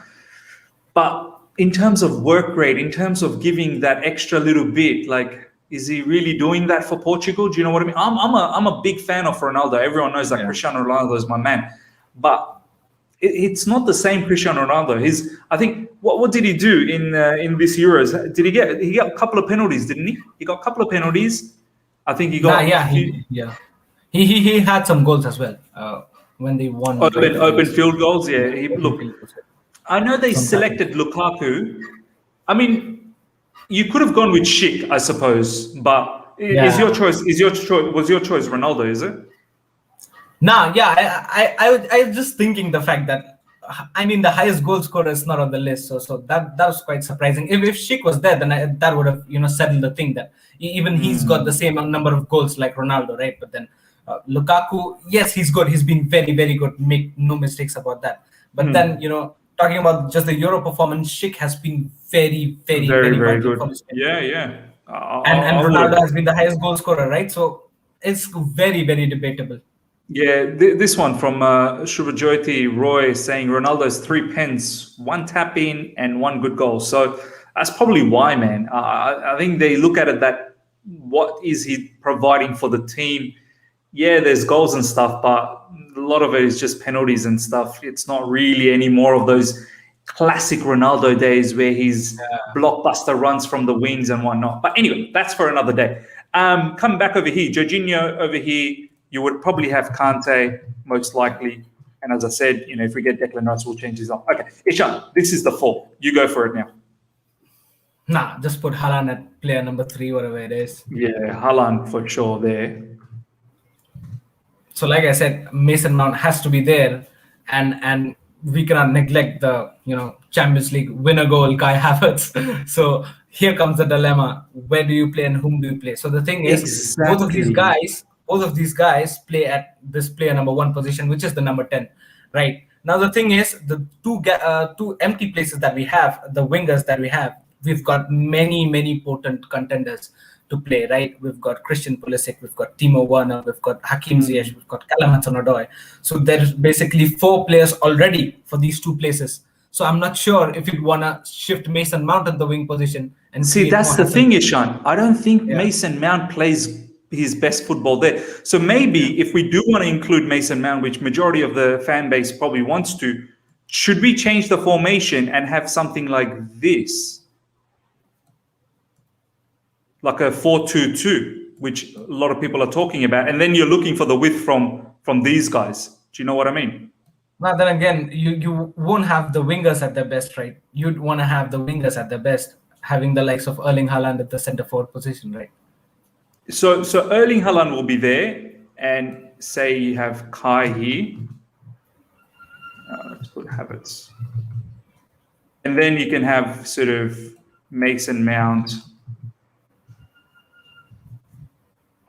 But in terms of work rate, in terms of giving that extra little bit, is he really doing that for Portugal? Do you know what I mean? I'm a big fan of Ronaldo. Everyone knows that Cristiano Ronaldo is my man, but it's not the same Cristiano Ronaldo. I think what did he do in this Euros? He got a couple of penalties, didn't he? He got a couple of penalties. I think he Nah, got yeah, he had some goals as well. When they won, right? open field goals. Yeah, Yeah, look, I know they sometime. selected Lukaku. I mean, you could have gone with Schick, I suppose, but is Yeah. your choice? Was your choice Ronaldo? Is it? Nah, yeah, I was just thinking the fact that I mean the highest goal scorer is not on the list, so that was quite surprising. If Schick was there, then that would have settled the thing that even he's got the same number of goals like Ronaldo, right? But then Lukaku, yes, he's good. He's been very very good. Make no mistakes about that. But then talking about just the Euro performance, Schick has been very very Very very very vital for good. this team. Yeah, yeah. And I would Ronaldo have. has been the highest goal scorer, right? So it's very very debatable. Yeah, this one from Shubhajyoti Roy saying Ronaldo's 3 pens, one tap in and one good goal. So that's probably why, man. I think they look at it that what is he providing for the team? Yeah, there's goals and stuff, but a lot of it is just penalties and stuff. It's not really any more of those classic Ronaldo days where he's blockbuster runs from the wings and whatnot. But anyway, that's for another day. Coming back over here, Jorginho over here, you would probably have Kante most likely. And as I said, if we get Declan Rice, we'll change his up. Okay, Ishan, this is the four. You go for it now. Nah, just put Haaland at player number 3, whatever it is. Yeah, Haaland for sure there. So, like I said, Mason Mount has to be there, and we cannot neglect the Champions League winner goal, Kai Havertz. So here comes the dilemma: where do you play and whom do you play? So the thing is, Exactly. both of these guys play at this player number 1 position, which is the number 10, right? Now the thing is, the two empty places that we have, the wingers that we have, we've got many potent contenders to play, right? We've got Christian Pulisic, we've got Timo Werner, we've got Hakim Ziyech, we've got Hudson-Odoi. So there's basically 4 players already for these 2 places. So I'm not sure if you'd want to shift Mason Mount at the wing position and see. That's the thing, Ishan. I don't think Mason Mount plays his best football there. So maybe if we do want to include Mason Mount, which majority of the fan base probably wants to, should we change the formation and have something like this? Like a 4-2-2, which a lot of people are talking about. And then you're looking for the width from these guys. Do you know what I mean? Now then again, you won't have the wingers at their best, right? You'd want to have the wingers at their best, having the likes of Erling Haaland at the centre forward position, right? So Erling Haaland will be there, and say you have Kai here. Let's put Havertz. And then you can have sort of Mason Mount.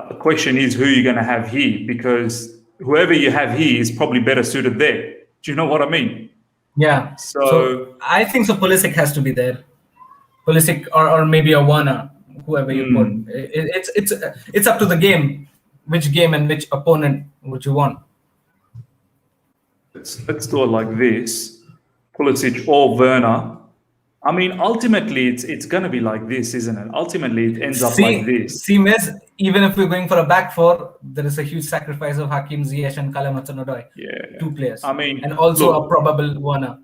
The question is who you're going to have here, because whoever you have here is probably better suited there. Do you know what I mean? Yeah. So I think so. Pulisic has to be there. Pulisic or maybe a Werner, whoever you put. It's up to the game, which game and which opponent would you want. Let's do it like this: Pulisic or Werner. I mean, ultimately, it's going to be like this, isn't it? Ultimately, it ends up like this. See, Miss, even if we're going for a back 4, there is a huge sacrifice of Hakim Ziyech and Hudson-Odoi. Yeah. 2 players. I mean, and also a probable Werner.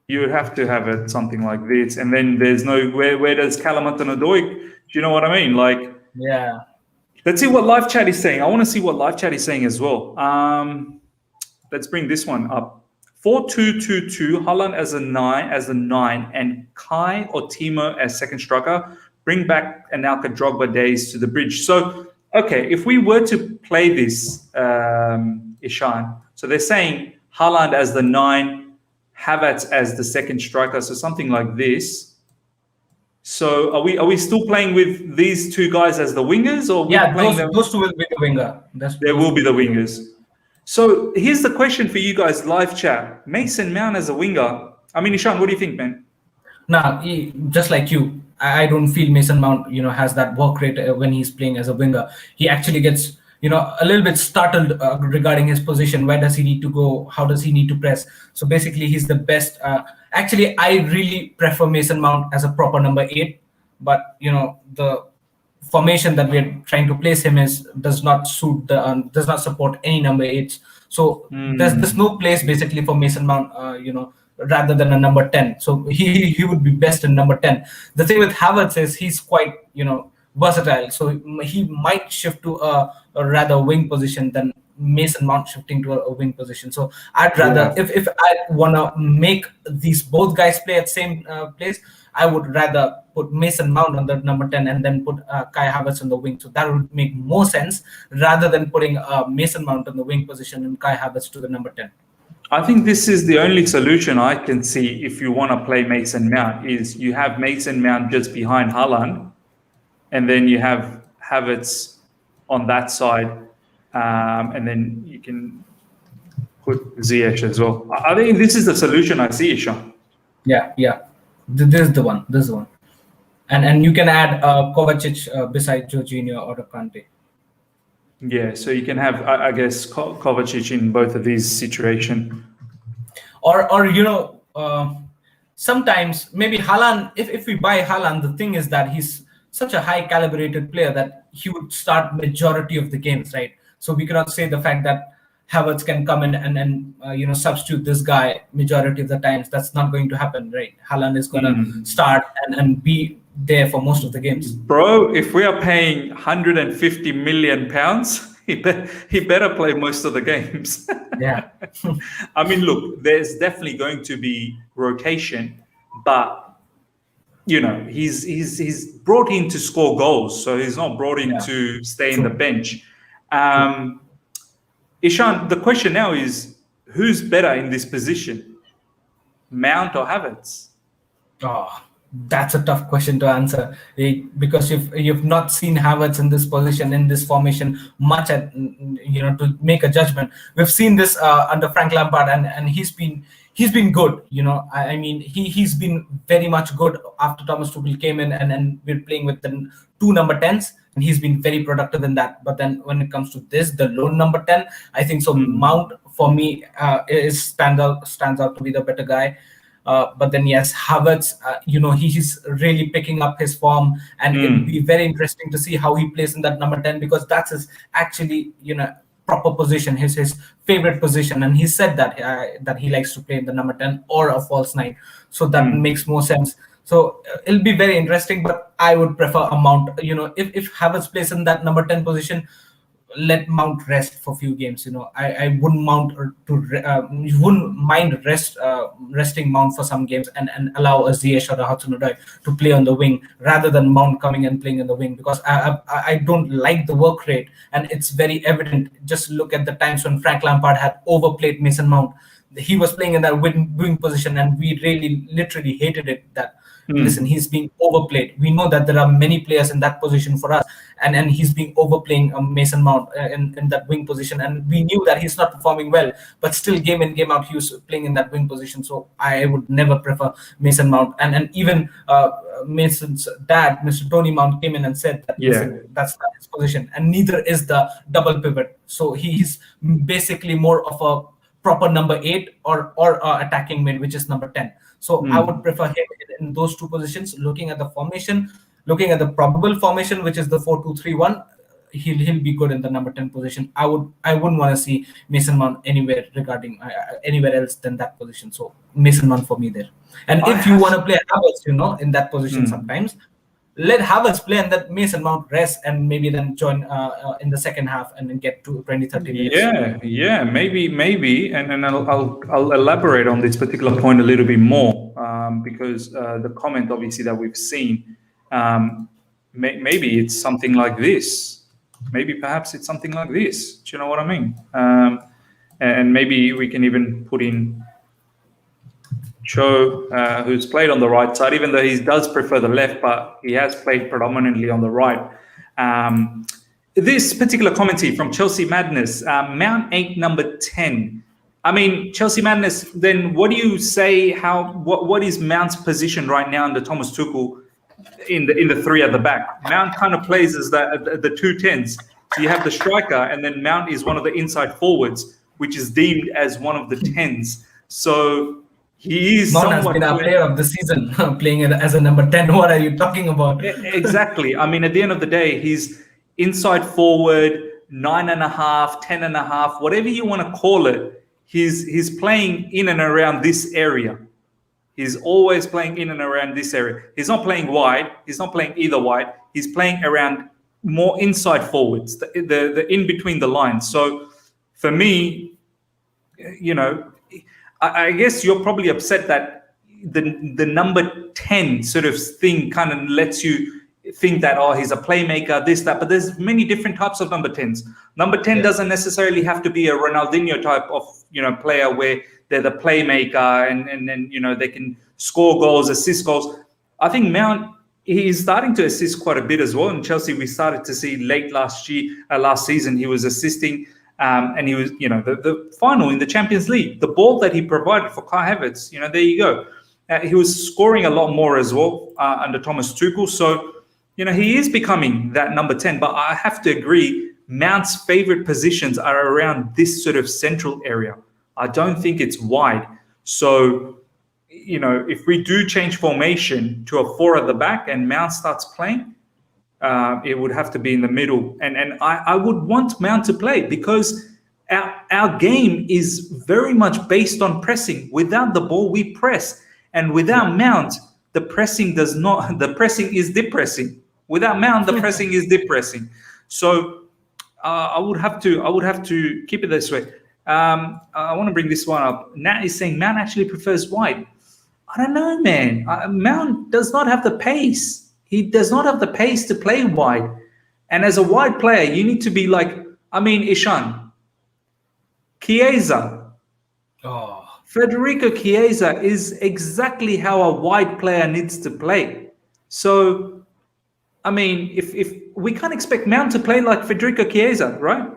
You have to have it something like this, and then there's no where does Hudson-Odoi? Do you know what I mean? Like, yeah. Let's see what live chat is saying. I want to see what live chat is saying as well. Let's bring this one up. 4-2-2-2, Haaland as a 9, and Kai or Timo as second striker. Bring back Anelka Drogba days to the bridge. So, okay, if we were to play this, Ishan, so they're saying Haaland as the 9, Havertz as the second striker, so something like this. So are we still playing with these 2 guys as the wingers, or those 2 will be the winger. They will be the wingers. So here's the question for you guys, live chat. Mason Mount as a winger. I mean, Ishan, what do you think, man? Nah, just like you, I don't feel Mason Mount, has that work rate when he's playing as a winger. He actually gets, a little bit startled regarding his position. Where does he need to go? How does he need to press? So basically, he's the best. Actually, I really prefer Mason Mount as a proper number 8. But, the formation that we're trying to place him does not support any number 8s. So there's no place basically for Mason Mount, rather than a number 10. So he would be best in number 10. The thing with Havertz is he's quite, versatile. So he might shift to a rather wing position than Mason Mount shifting to a wing position. So I'd rather, if I want to make these both guys play at same place, I would rather put Mason Mount on the number 10 and then put Kai Havertz on the wing. So that would make more sense rather than putting Mason Mount on the wing position and Kai Havertz to the number 10. I think this is the only solution I can see if you want to play Mason Mount, is you have Mason Mount just behind Haaland, and then you have Havertz on that side, and then you can put Ziyech as well. I think this is the solution I see, Ishan. Yeah. This is the one. And you can add Kovacic beside Jorginho or Kante. Yeah, so you can have, I guess, Kovacic in both of these situations. Or sometimes maybe Haaland, if we buy Haaland, the thing is that he's such a high calibrated player that he would start majority of the games, right? So we cannot say the fact that Havertz can come in and substitute this guy majority of the times. That's not going to happen, right? Haaland is going to start and be there for most of the games. Bro, if we are paying 150 million pounds, he better play most of the games. Yeah. I mean, look, there's definitely going to be rotation, but he's brought in to score goals, so he's not brought in to stay in the bench. Ishan, the question now is, who's better in this position, Mount or Havertz? Oh, that's a tough question to answer, because you've not seen Havertz in this position, in this formation much to make a judgment. We've seen this under Frank Lampard, and he's been good. I mean, he's been very much good after Thomas Tuchel came in, and we're playing with the 2 number 10s, and he's been very productive in that. But then when it comes to the lone number 10, I think so. Mount for me stands out to be the better guy. But then yes, Havertz, he's really picking up his form, and it'll be very interesting to see how he plays in that number 10, because that's his actually proper position, his favorite position, and he said that he likes to play in the number 10 or a false 9. So that makes more sense. So it'll be very interesting, but I would prefer a Mount. If Havertz plays in that number 10 position, let Mount rest for a few games. I wouldn't wouldn't mind resting Mount for some games and allow a Ziyech or a Hudson-Odoi to play on the wing rather than Mount coming and playing in the wing, because I don't like the work rate, and it's very evident. Just look at the times when Frank Lampard had overplayed Mason Mount. He was playing in that wing position, and we really literally hated it. Listen, he's being overplayed. We know that there are many players in that position for us, and he's being overplaying Mason Mount in that wing position, and we knew that he's not performing well, but still game in, game out, he was playing in that wing position. So I would never prefer Mason Mount. And even Mason's dad, Mr. Tony Mount, came in and said that that's not his position, and neither is the double pivot. So he's basically more of a proper number 8 or attacking mid, which is number 10. So I would prefer him in those 2 positions. Looking at the formation, looking at the probable formation, which is the 4-2-3-1, he'll be good in the number 10 position. I wouldn't want to see Mason Mount anywhere else than that position. So Mason Mount for me there. And if you want to play Havertz, in that position sometimes, let Havertz play and let Mason Mount rest, and maybe then join in the second half and then get to 20-30 minutes. Yeah, maybe, and I'll elaborate on this particular point a little bit more, because the comment obviously that we've seen, maybe it's something like this. Maybe perhaps it's something like this. Do you know what I mean? And maybe we can even put in Cho, who's played on the right side, even though he does prefer the left, but he has played predominantly on the right. This particular commentary from Chelsea Madness, Mount 8, number 10. I mean, Chelsea Madness, then what do you say, what is Mount's position right now under Thomas Tuchel in the 3 at the back? Mount kind of plays as the 2 10s. So you have the striker, and then Mount is one of the inside forwards, which is deemed as one of the 10s. So he is Mount has been our player of the season, playing as a number 10. What are you talking about? Exactly. I mean, at the end of the day, he's inside forward, 9.5, 10.5, whatever you want to call it. He's playing in and around this area. He's always playing in and around this area. He's not playing wide. He's not playing either wide. He's playing around more inside forwards, the in between the lines. So for me, I guess you're probably upset that the number 10 sort of thing kind of lets you think that, oh, he's a playmaker, this, that, but there's many different types of number 10s. Number 10 doesn't necessarily have to be a Ronaldinho type of, player where they're the playmaker and they can score goals, assist goals. I think Mount, he's starting to assist quite a bit as well. In Chelsea, we started to see late last season, he was assisting, and he was, the final in the Champions League, the ball that he provided for Kai Havertz, there you go. He was scoring a lot more as well under Thomas Tuchel. So, he is becoming that number 10. But I have to agree, Mount's favorite positions are around this sort of central area. I don't think it's wide. So, if we do change formation to a 4 at the back and Mount starts playing, it would have to be in the middle. And I would want Mount to play because our game is very much based on pressing. Without the ball, we press. And without Mount, the pressing is depressing. Without Mount, the pressing is depressing. So I would have to keep it this way. I want to bring this one up. Nat is saying Mount actually prefers wide. I don't know, man. Mount does not have the pace. He does not have the pace to play wide. And as a wide player, you need to be like, Ishan, Chiesa. Oh. Federico Chiesa is exactly how a wide player needs to play. So, if we can't expect Mount to play like Federico Chiesa, right?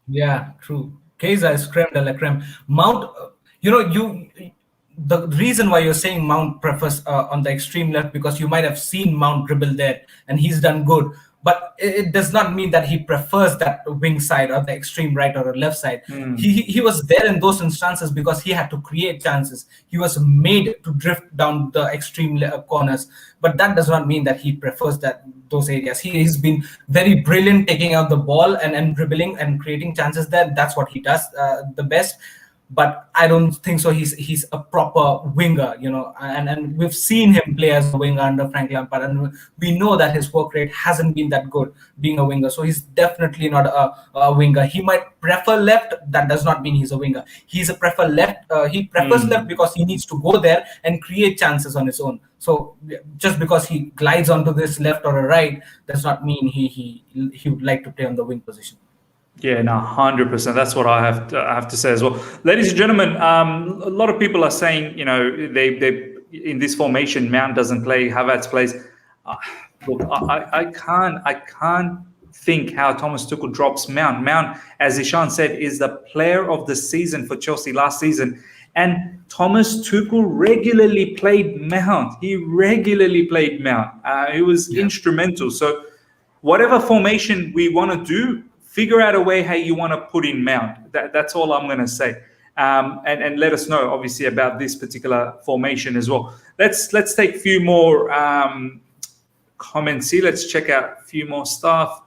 Yeah, true. Chiesa is creme de la creme. Mount, the reason why you're saying Mount prefers on the extreme left, because you might have seen Mount dribble there and he's done good. But it does not mean that he prefers that wing side or the extreme right or the left side. He was there in those instances because he had to create chances. He was made to drift down the extreme corners. But that does not mean that he prefers those areas. He's been very brilliant taking out the ball and dribbling and creating chances there. That's what he does the best. But I don't think so. He's a proper winger, and we've seen him play as a winger under Frank Lampard, and we know that his work rate hasn't been that good being a winger. So he's definitely not a winger. He might prefer left. That does not mean he's a winger. He prefers left because he needs to go there and create chances on his own. So just because he glides onto this left or a right does not mean he would like to play on the wing position. Yeah, no, 100%. That's what I have to say as well. Ladies and gentlemen, a lot of people are saying, they in this formation, Mount doesn't play, Havertz plays. Look, I can't think how Thomas Tuchel drops Mount. Mount, as Ishan said, is the player of the season for Chelsea last season. And Thomas Tuchel regularly played Mount. He was instrumental. So whatever formation we want to do, figure out a way how you want to put in Mount. That's all I'm going to say. And let us know, obviously, about this particular formation as well. Let's take a few more comments here. Let's check out a few more stuff.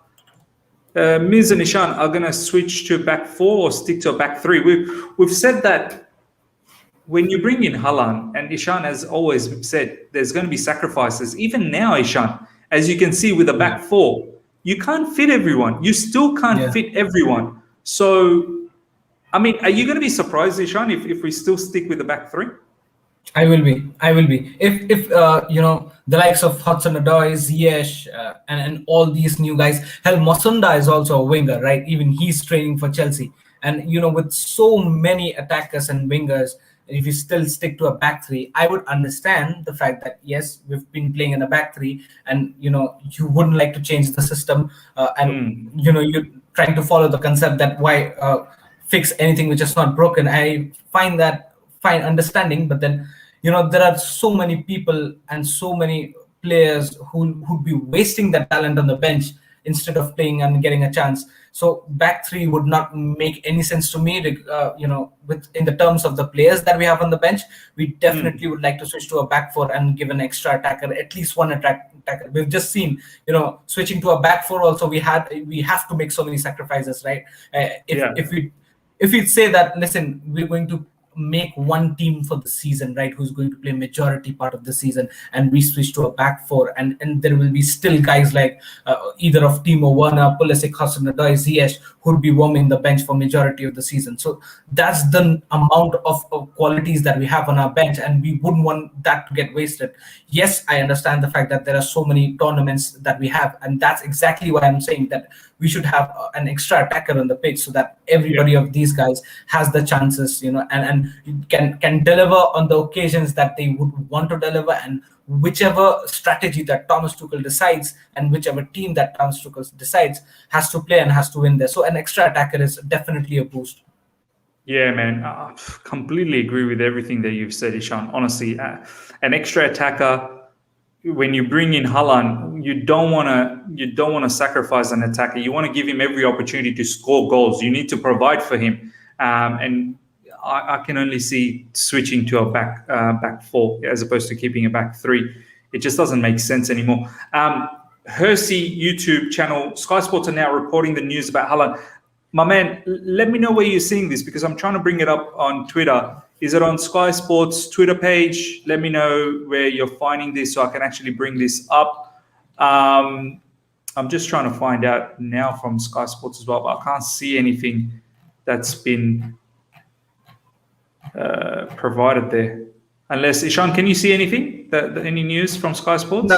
Miz and Ishan are going to switch to back 4 or stick to a back 3. We've said that when you bring in Haaland, and Ishan has always said there's going to be sacrifices. Even now, Ishan, as you can see with the back 4, you can't fit everyone. You still can't fit everyone. So, are you going to be surprised, Ishan, if we still stick with the back 3? I will be. If the likes of Hudson-Odoi, Ziyech, and all these new guys. Hell, Mosunda is also a winger, right? Even he's training for Chelsea. And, with so many attackers and wingers, if you still stick to a back 3, I would understand the fact that, yes, we've been playing in a back 3 and, you wouldn't like to change the system. You're trying to follow the concept that why fix anything which is not broken. I find that fine understanding, but then, there are so many people and so many players who'd be wasting their talent on the bench instead of playing and getting a chance. So back 3 would not make any sense to me. In the terms of the players that we have on the bench, we definitely would like to switch to a back 4 and give an extra attacker, at least one attacker. We've just seen, switching to a back 4 also, we have to make so many sacrifices, right? If we'd say that, listen, we're going to make one team for the season, right, who's going to play majority part of the season, and we switch to a back four, and there will be still guys like either of Timo Werner, Pulisic, Hudson-Odoi, Ziyech, who'd be warming the bench for majority of the season. So that's the amount of qualities that we have on our bench, and we wouldn't want that to get wasted. Yes, I understand the fact that there are so many tournaments that we have, and that's exactly why I'm saying that we should have an extra attacker on the pitch, so that everybody of these guys has the chances, and can deliver on the occasions that they would want to deliver, and whichever strategy that Thomas Tuchel decides and whichever team that Thomas Tuchel decides has to play and has to win there. So an extra attacker is definitely a boost. Yeah, man, I completely agree with everything that you've said, Ishan. Honestly, an extra attacker. When you bring in Haaland, you don't want to sacrifice an attacker. You want to give him every opportunity to score goals. You need to provide for him, and I can only see switching to a back four as opposed to keeping a back three. It just doesn't make sense anymore. Hersey YouTube channel, Sky Sports are now reporting the news about Haaland. My man, let me know where you're seeing this, because I'm trying to bring it up on Twitter. Is it on Sky Sports Twitter page? Let me know where you're finding this so I can actually bring this up. I'm just trying to find out now from Sky Sports as well, but I can't see anything that's been provided there. Unless, Ishan, can you see anything? Any news from Sky Sports?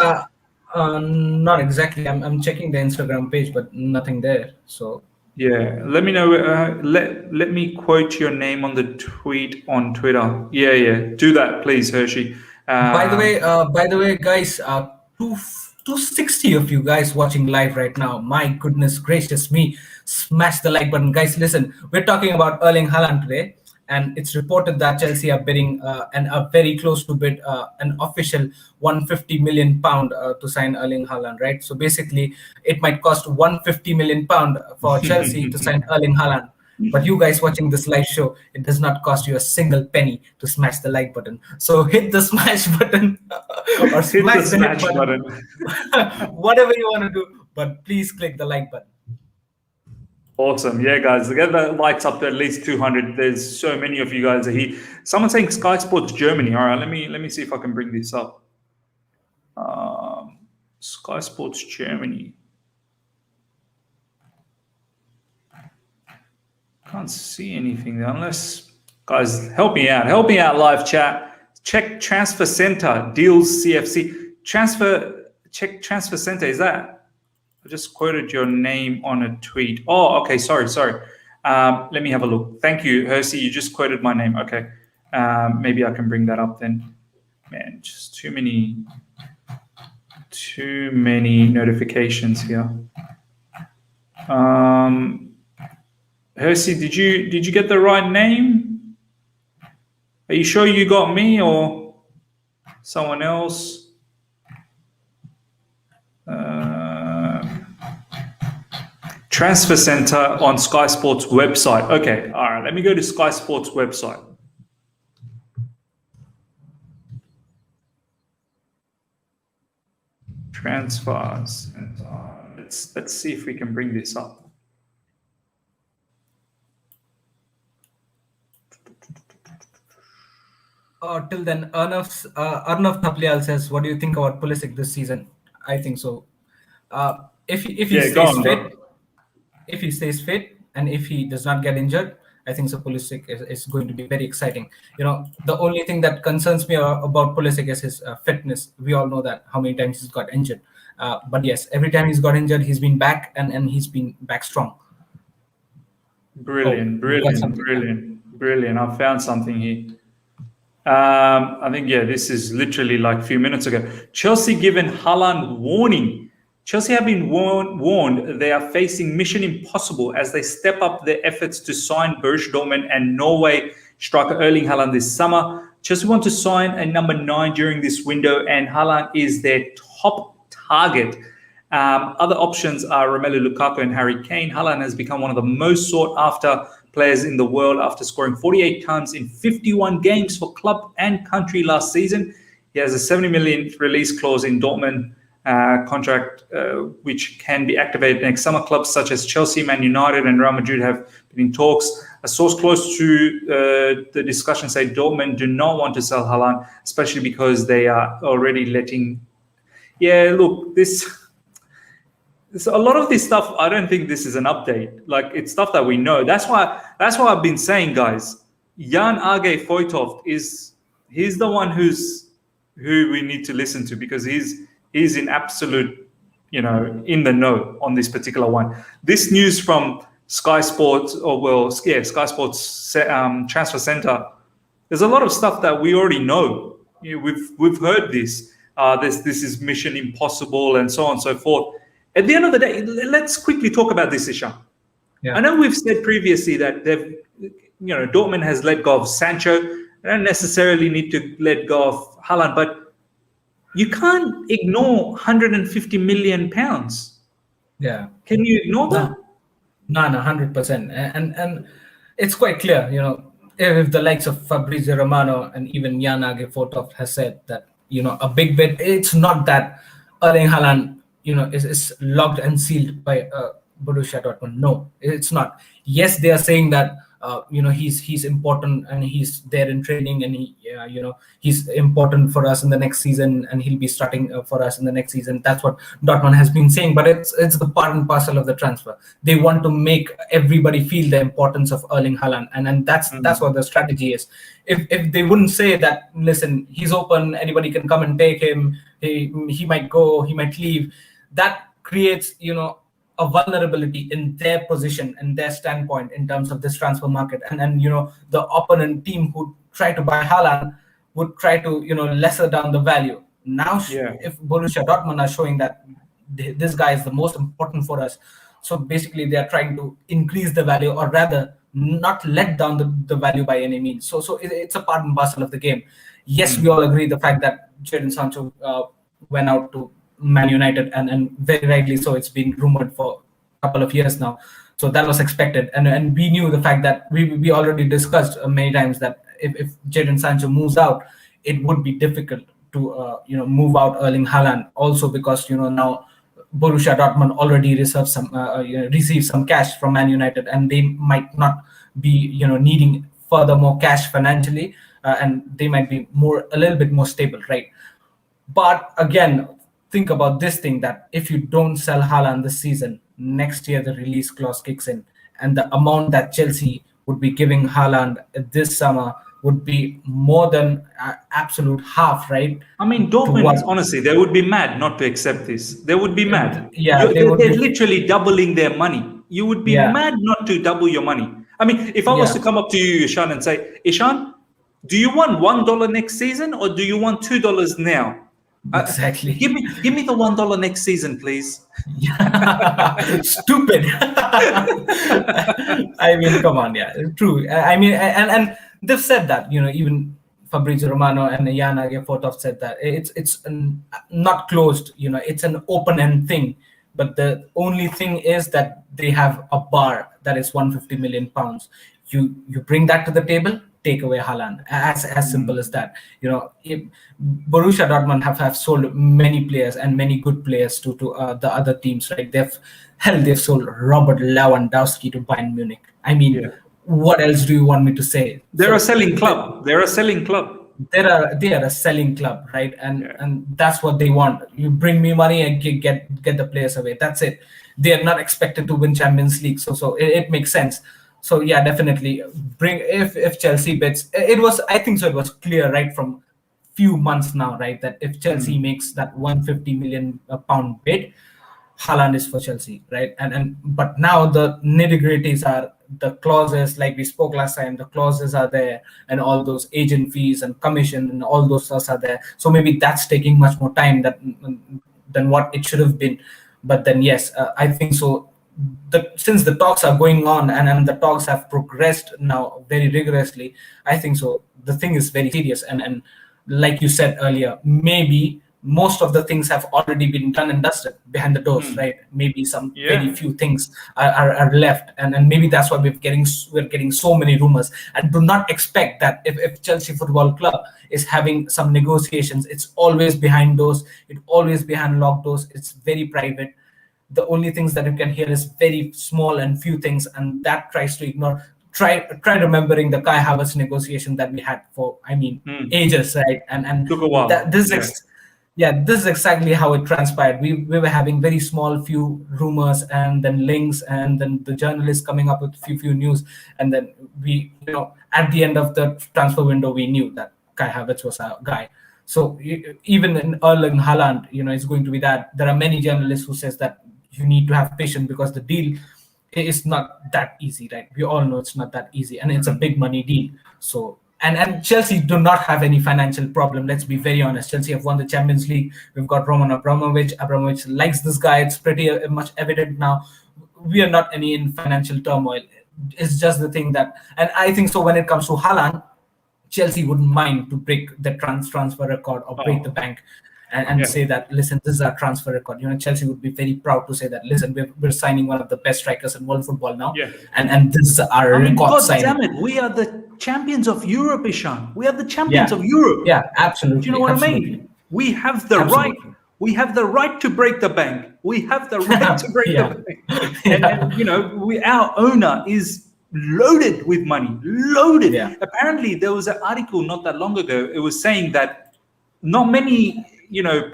Not exactly. I'm checking the Instagram page, but nothing there. So yeah, let me know. Let me quote your name on the tweet on Twitter. Yeah, do that, please, Hershey. By the way, guys, 260 of you guys watching live right now. My goodness gracious me! Smash the like button, guys. Listen, we're talking about Erling Haaland today, and it's reported that Chelsea are bidding and are very close to bid an official £150 million to sign Erling Haaland, right? So basically, it might cost £150 million for Chelsea to sign Erling Haaland. But you guys watching this live show, it does not cost you a single penny to smash the like button. So hit the smash button or smash the smash button. Whatever you want to do, but please click the like button. Awesome. Yeah, guys, get the likes up to at least 200. There's so many of you guys are here. Someone's saying Sky Sports Germany. All right, let me see if I can bring this up. Sky Sports Germany. Can't see anything there unless, guys, help me out. Help me out, live chat. Check Transfer Center, Deals CFC. Check Transfer Center, is that? I just quoted your name on a tweet. Oh, okay. Sorry. Let me have a look. Thank you, Hersey. You just quoted my name. Okay. Maybe I can bring that up then. Man, just too many notifications here. Hersey, did you get the right name? Are you sure you got me or someone else? Transfer Center on Sky Sports website. Okay, all right. Let me go to Sky Sports website. Transfers. Let's see if we can bring this up. Till then, Arnav Taplial says, "What do you think about Pulisic this season?" I think so. If he stays fit, and if he does not get injured, I think so Pulisic is going to be very exciting. The only thing that concerns me about Pulisic is his fitness. We all know that, how many times he's got injured. But yes, every time he's got injured, he's been back, and he's been back strong. Brilliant. I found something here. I think, this is literally like a few minutes ago. Chelsea given Haaland warning. Chelsea have been warned they are facing mission impossible as they step up their efforts to sign Borussia Dortmund and Norway striker Erling Haaland this summer. Chelsea want to sign a number 9 during this window, and Haaland is their top target. Other options are Romelu Lukaku and Harry Kane. Haaland has become one of the most sought-after players in the world after scoring 48 times in 51 games for club and country last season. He has a 70 million release clause in Dortmund contract, which can be activated next summer. Clubs such as Chelsea, Man United, and Real Madrid have been in talks. A source close to the discussion say Dortmund do not want to sell Haaland, especially because they are already letting. Yeah, look, a lot of this stuff. I don't think this is an update. Like, it's stuff that we know. That's why I've been saying, guys. Jan Aage Fjortoft he's the one who we need to listen to, because he's in absolute, in the know on this particular one. This news from Sky Sports, Sky Sports Transfer Center. There's a lot of stuff that we already know. We've heard this. This is mission impossible and so on and so forth. At the end of the day, let's quickly talk about this, Ishan. Yeah. I know we've said previously that Dortmund has let go of Sancho. They don't necessarily need to let go of Haaland, but you can't ignore 150 million pounds. Yeah. Can you ignore that? No, 100%. And it's quite clear, if the likes of Fabrizio Romano and even Jan Aage Fjortoft has said that, a big bet, it's not that Erling Haaland, is locked and sealed by Borussia Dortmund. No, it's not. Yes, they are saying that he's important and he's there in training, and he's important for us in the next season, and he'll be starting for us in the next season. That's what Dortmund has been saying. But it's the part and parcel of the transfer. They want to make everybody feel the importance of Erling Haaland, and that's what the strategy is. If they wouldn't say that, listen, he's open, anybody can come and take him. He might go, he might leave. That creates a vulnerability in their position and their standpoint in terms of this transfer market, and the opponent team who try to buy Haaland would try to lesser down the value. Now, if Borussia Dortmund are showing that this guy is the most important for us, so basically they are trying to increase the value, or rather not let down the value by any means. So it's a part and parcel of the game. Yes, we all agree the fact that Jadon Sancho went out to Man United, and very rightly so. It's been rumored for a couple of years now, so that was expected, and we knew the fact that we already discussed many times that if Jadon Sancho moves out, it would be difficult to move out Erling Haaland, also because now Borussia Dortmund already received some cash from Man United, and they might not be needing furthermore cash financially, and they might be a little bit more stable, right? But again, think about this thing, that if you don't sell Haaland this season, next year the release clause kicks in, and the amount that Chelsea would be giving Haaland this summer would be more than absolute half, right? I mean, Dortmund, honestly, they would be mad not to accept this. They would be mad. Yeah, they're literally doubling their money. You would be mad not to double your money. I mean, if I was to come up to you, Ishan, and say, Ishan, do you want $1 next season, or do you want $2 now? Exactly. Give me the $1 next season, please. Stupid. I mean, come on, true. I mean, and they've said that, even Fabrizio Romano and Jan Aage Fjortoft said that it's not closed. It's an open-end thing. But the only thing is that they have a bar that is 150 million pounds. You bring that to the table, take away Haaland. As simple as that. Borussia Dortmund have sold many players, and many good players to the other teams, right? They've sold Robert Lewandowski to Bayern Munich. I mean, what else do you want me to say? They're a selling club. They are a selling club, right? And that's what they want. You bring me money and get the players away. That's it. They are not expected to win Champions League, so it makes sense. So definitely bring if Chelsea bids. I think so. It was clear right from few months now, right, that if Chelsea makes that 150 million pound bid, Haaland is for Chelsea, right? But now the nitty-gritties are the clauses, like we spoke last time. The clauses are there, and all those agent fees and commission and all those stuff are there. So maybe that's taking much more time than what it should have been. But then yes, I think so. Since the talks are going on and the talks have progressed now very rigorously, I think so. The thing is very serious, and like you said earlier, maybe most of the things have already been done and dusted behind the doors, right? Maybe some very few things are left, and maybe that's why we're getting so many rumors. And do not expect that if Chelsea Football Club is having some negotiations, it's always behind doors, it's always behind locked doors, it's very private. The only things that you can hear is very small and few things, and that tries to ignore. try remembering the Kai Havertz negotiation that we had for ages, right? And Took a while. This is exactly how it transpired. We were having very small few rumors and then links, and then the journalists coming up with few news, and then we, at the end of the transfer window, we knew that Kai Havertz was our guy. So even in Erling Haaland, it's going to be that. There are many journalists who says that you need to have patience because the deal is not that easy, right? We all know it's not that easy, and it's a big money deal. So and Chelsea do not have any financial problem. Let's be very honest. Chelsea have won the Champions League. We've got Roman Abramovich. Abramovich likes this guy. It's pretty much evident now. We are not any in financial turmoil. It's just the thing that, and I think so when it comes to Haaland, Chelsea wouldn't mind to break the transfer record or break the bank and say that, listen, this is our transfer record. Chelsea would be very proud to say that, listen, we're signing one of the best strikers in world football now. Yeah. And this is our record God signing. Damn it, we are the champions of Europe, Ishan. We are the champions of Europe. Yeah, absolutely. Do you know what I mean? We have the right. We have the right to break the bank. We have the right to break the bank. And our owner is loaded with money. Loaded. Yeah. Apparently, there was an article not that long ago. It was saying that not many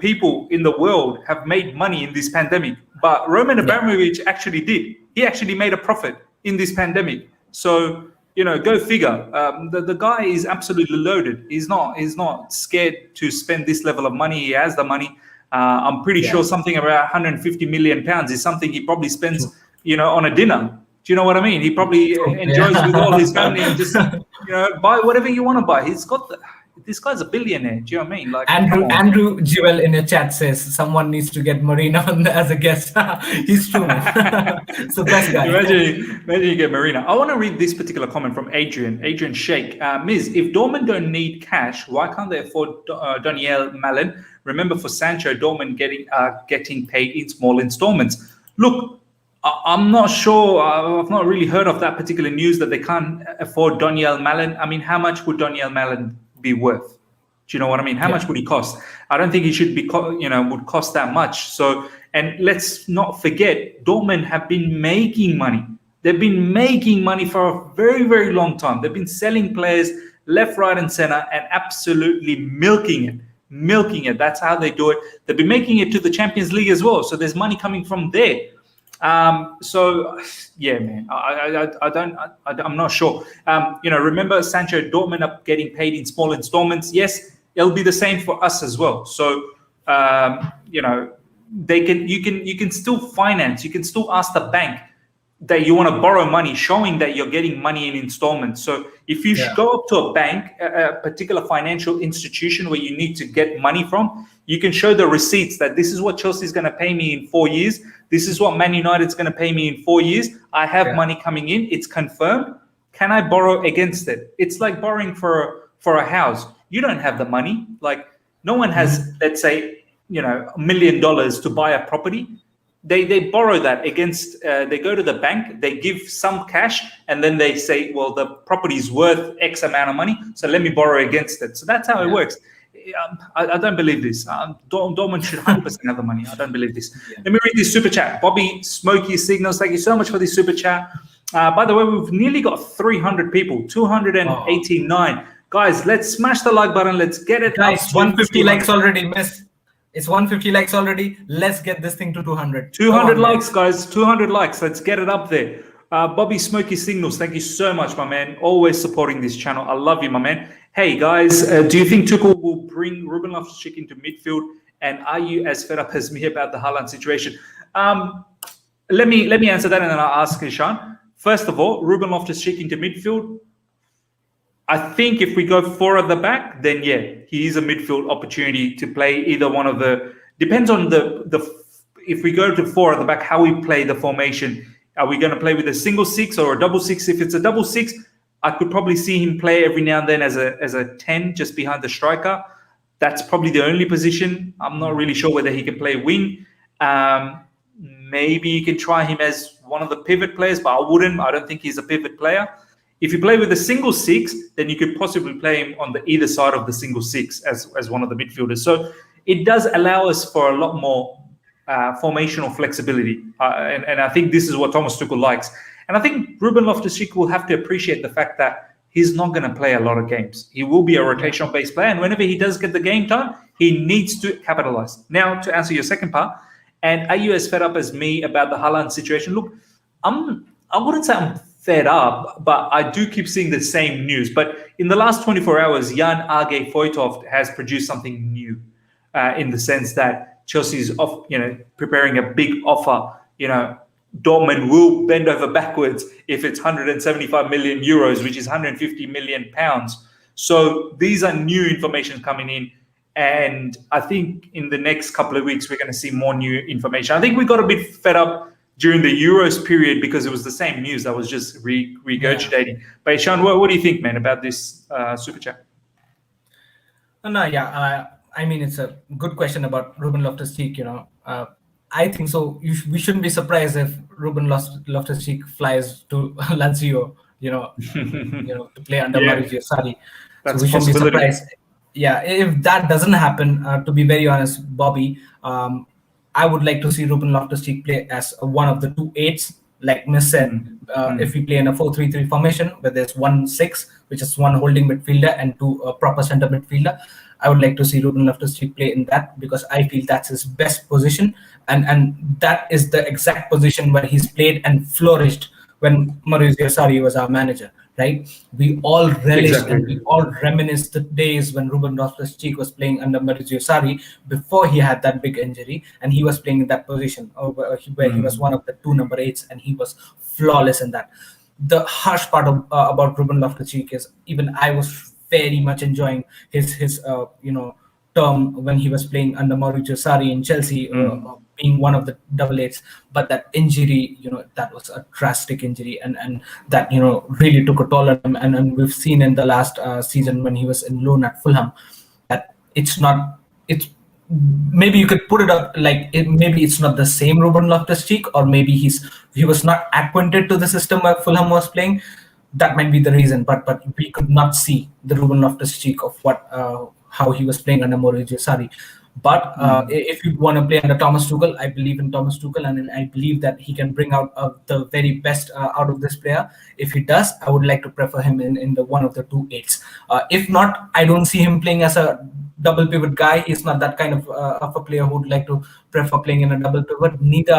people in the world have made money in this pandemic, but Roman Abramovich actually did. He actually made a profit in this pandemic. So, go figure. The guy is absolutely loaded. He's not scared to spend this level of money. He has the money. I'm pretty sure something around 150 million pounds is something he probably spends, on a dinner. Do you know what I mean? He probably enjoys with all his family and just, buy whatever you want to buy. This guy's a billionaire. Do you know what I mean? Like Andrew Jewell in your chat says someone needs to get Marina on as a guest. He's true. It's the best guy. Imagine you get Marina. I want to read this particular comment from Adrian Sheikh. Miz, if Dortmund don't need cash, why can't they afford Daniel Malen? Remember, for Sancho, Dortmund getting paid in small installments. Look, I'm not sure. I've not really heard of that particular news that they can't afford Daniel Malen. I mean, how much would Daniel Malen be worth? Do you know what I mean? How much would he cost? I don't think he should be, would cost that much. So, and let's not forget, Dortmund have been making money. They've been making money for a very, very long time. They've been selling players left, right, and center and absolutely milking it. That's how they do it. They've been making it to the Champions League as well. So there's money coming from there. So yeah, man, I'm not sure. Remember Sancho, Dortmund up getting paid in small installments. Yes, it'll be the same for us as well. So, you can still finance, you can still ask the bank that you want to borrow money, showing that you're getting money in installments. So if you go up to a bank, a particular financial institution where you need to get money from, you can show the receipts that this is what Chelsea is going to pay me in 4 years. This is what Man United is going to pay me in 4 years. I have money coming in. It's confirmed. Can I borrow against it? It's like borrowing for a house. You don't have the money. Like no one has, let's say, $1 million to buy a property. They borrow that against, they go to the bank, they give some cash, and then they say, well, the property is worth X amount of money, so let me borrow against it. So that's how it works. I don't believe this. Dortmund should 100% have the money. I don't believe this. Let me read this super chat. Bobby Smoky Signals, thank you so much for this super chat. By the way, we've nearly got 300 people, 289. Guys, let's smash the like button. Let's get it. Guys, 150 likes already missed. It's 150 likes already. Let's get this thing to 200. 200 likes, guys. 200 likes. Let's get it up there. Bobby Smoky Signals, thank you so much, my man. Always supporting this channel. I love you, my man. Hey, guys, do you think Tuchel will bring Ruben Loftus-Cheek into midfield? And are you as fed up as me about the Haaland situation? Let me answer that, and then I'll ask Ishan. First of all, Ruben Loftus-Cheek into midfield. I think if we go 4 at the back, then yeah, he is a midfield opportunity to play either one of the. Depends on if we go to 4 at the back, how we play the formation. Are we going to play with a single 6 or a double 6? If it's a double 6, I could probably see him play every now and then as a 10 just behind the striker. That's probably the only position. I'm not really sure whether he can play wing. Maybe you can try him as one of the pivot players, but I wouldn't. I don't think he's a pivot player. If you play with a single 6, then you could possibly play him on the either side of the single 6 as one of the midfielders. So it does allow us for a lot more formational flexibility. And I think this is what Thomas Tuchel likes. And I think Ruben Loftus-Cheek will have to appreciate the fact that he's not going to play a lot of games. He will be a rotational-based player, and whenever he does get the game time, he needs to capitalize. Now, to answer your second part, and are you as fed up as me about the Haaland situation? Look, I wouldn't say I'm fed up, but I do keep seeing the same news. But in the last 24 hours, Jan Aage Fjortoft has produced something new in the sense that Chelsea's preparing a big offer. Dortmund will bend over backwards if it's 175 million euros, which is 150 million pounds. So these are new information coming in. And I think in the next couple of weeks, we're going to see more new information. I think we got a bit fed up during the Euros period because it was the same news that was just regurgitating. Yeah. But Ishan, what do you think, man, about this super chat? I mean, it's a good question about Ruben Loftus-Cheek. I think so. We shouldn't be surprised if Ruben Loftus-Cheek flies to Lazio, to play under Maurizio Sarri. So we shouldn't be surprised. Yeah, if that doesn't happen, to be very honest, Bobby, I would like to see Ruben Loftus-Cheek play as one of the 2 8s, like Miss said. If we play in a 4-3-3 formation, where there's 1-6, which is 1 holding midfielder and 2 proper centre midfielder, I would like to see Ruben Loftus-Cheek play in that because I feel that's his best position, and that is the exact position where he's played and flourished when Maurizio Sarri was our manager. Right? We all relish and we all reminisce the days when Ruben Loftus-Cheek was playing under Maurizio Sarri before he had that big injury, and he was playing in that position where he was one of the 2 number 8s, and he was flawless in that. The harsh part about Ruben Loftus-Cheek is even I was very much enjoying his term when he was playing under Maurizio Sarri in Chelsea, being one of the double 8s, but that injury, that was a drastic injury, and that really took a toll on him. And we've seen in the last season when he was in loan at Fulham that it's maybe you could put it up like maybe it's not the same Ruben Loftus-Cheek, or maybe he was not acquainted to the system where Fulham was playing. That might be the reason, but we could not see the Ruben Loftus-Cheek of how he was playing under Maurizio Sarri. But if you want to play under Thomas Tuchel, I believe in Thomas Tuchel, and I believe that he can bring out the very best out of this player. If he does, I would like to prefer him in the one of the 2 8s. If not, I don't see him playing as a double pivot guy. He's not that kind of a player who would like to prefer playing in a double pivot. Neither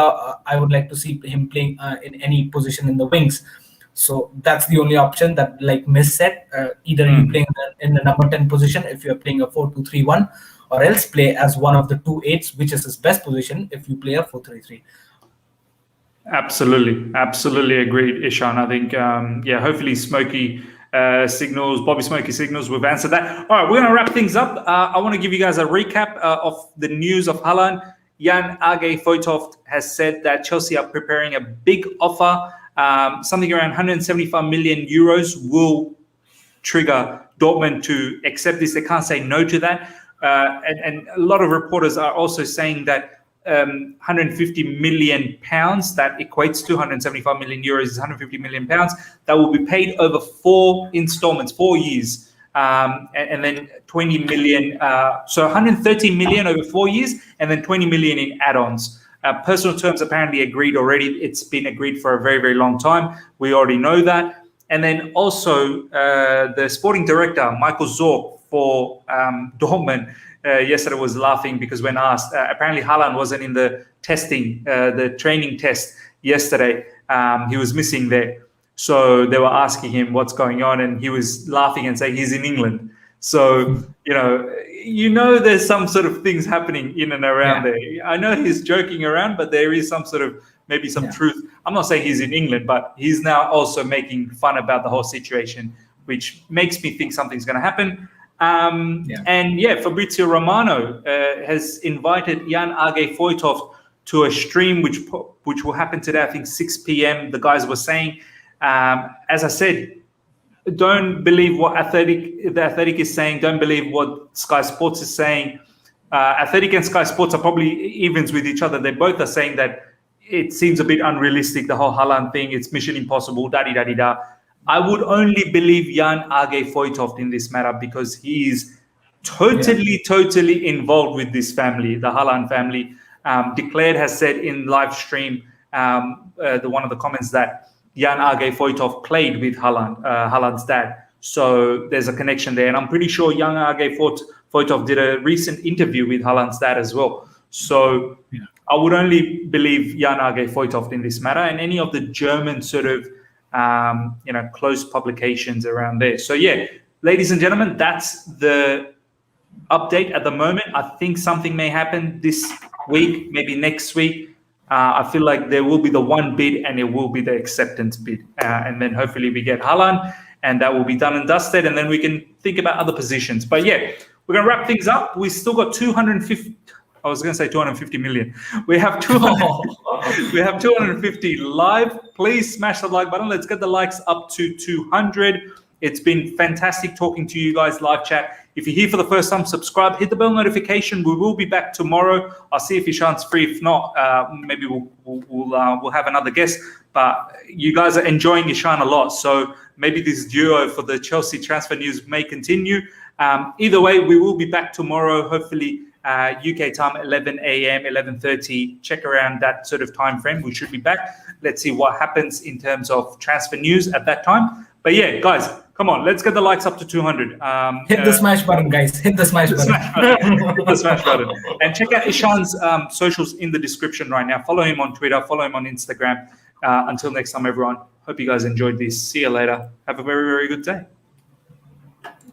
I would like to see him playing in any position in the wings. So that's the only option that, like Miss said, either you play in the number 10 position if you're playing a 4-2-3-1, or else play as one of the 2 8s, which is his best position if you play a 4-3-3. Absolutely agreed, Ishan. I think, hopefully Bobby Smoky signals, we've answered that. All right, we're going to wrap things up. I want to give you guys a recap of the news of Haaland. Jan Aage Fjortoft has said that Chelsea are preparing a big offer. Something around 175 million euros will trigger Dortmund to accept this. They can't say no to that. And a lot of reporters are also saying that 150 million pounds, that equates to 175 million euros, is 150 million pounds, that will be paid over 4 installments, 4 years. And then 20 million, so 130 million over 4 years, and then 20 million in add-ons. Personal terms apparently agreed already. It's been agreed for a very, very long time. We already know that. And then also the sporting director, Michael Zorc, for Dortmund, yesterday was laughing because when asked, apparently Haaland wasn't in the testing, the training test yesterday. He was missing there. So they were asking him what's going on, and he was laughing and saying he's in England. So, there's some sort of things happening in and around there. I know he's joking around, but there is some sort of, maybe some truth. I'm not saying he's in England, but he's now also making fun about the whole situation, which makes me think something's going to happen. Fabrizio Romano has invited Jan Aage Fjortoft to a stream which will happen today, I think 6 p.m. The guys were saying, as I said, don't believe what the Athletic is saying. Don't believe what Sky Sports is saying. Athletic and Sky Sports are probably evens with each other. They both are saying that it seems a bit unrealistic, the whole Haaland thing. It's mission impossible, da-di-da-di-da. I would only believe Jan Aage Fjortoft in this matter because he is totally involved with this family, the Haaland family. Declared has said in live stream, one of the comments that Jan Aage Fjortoft played with Haaland's dad. So there's a connection there. And I'm pretty sure Jan Aage Fjortoft did a recent interview with Haaland's dad as well. So I would only believe Jan Aage Fjortoft in this matter, and any of the German sort of close publications around there. So yeah, ladies and gentlemen, that's the update at the moment. I think something may happen this week, maybe next week. I feel like there will be the one bid, and it will be the acceptance bid, and then hopefully we get Haaland, and that will be done and dusted, and then we can think about other positions. But yeah, we're gonna wrap things up. We still got 250. I was going to say 250 million. We have 200, we have 250 live. Please smash the like button. Let's get the likes up to 200. It's been fantastic talking to you guys live chat. If you're here for the first time, subscribe, hit the bell notification. We will be back tomorrow. I'll see if Ishan's free. If not, maybe we'll have another guest. But you guys are enjoying Ishan a lot, so maybe this duo for the Chelsea transfer news may continue. Either way, we will be back tomorrow, hopefully. UK time 11 a.m. 11:30. Check around that sort of time frame. We should be back. Let's see what happens in terms of transfer news at that time. But yeah, guys, come on, let's get the likes up to 200. Hit the smash button, guys. Hit the smash button. Hit the smash button. And check out Ishan's socials in the description right now. Follow him on Twitter. Follow him on Instagram. Until next time, everyone. Hope you guys enjoyed this. See you later. Have a very, very good day.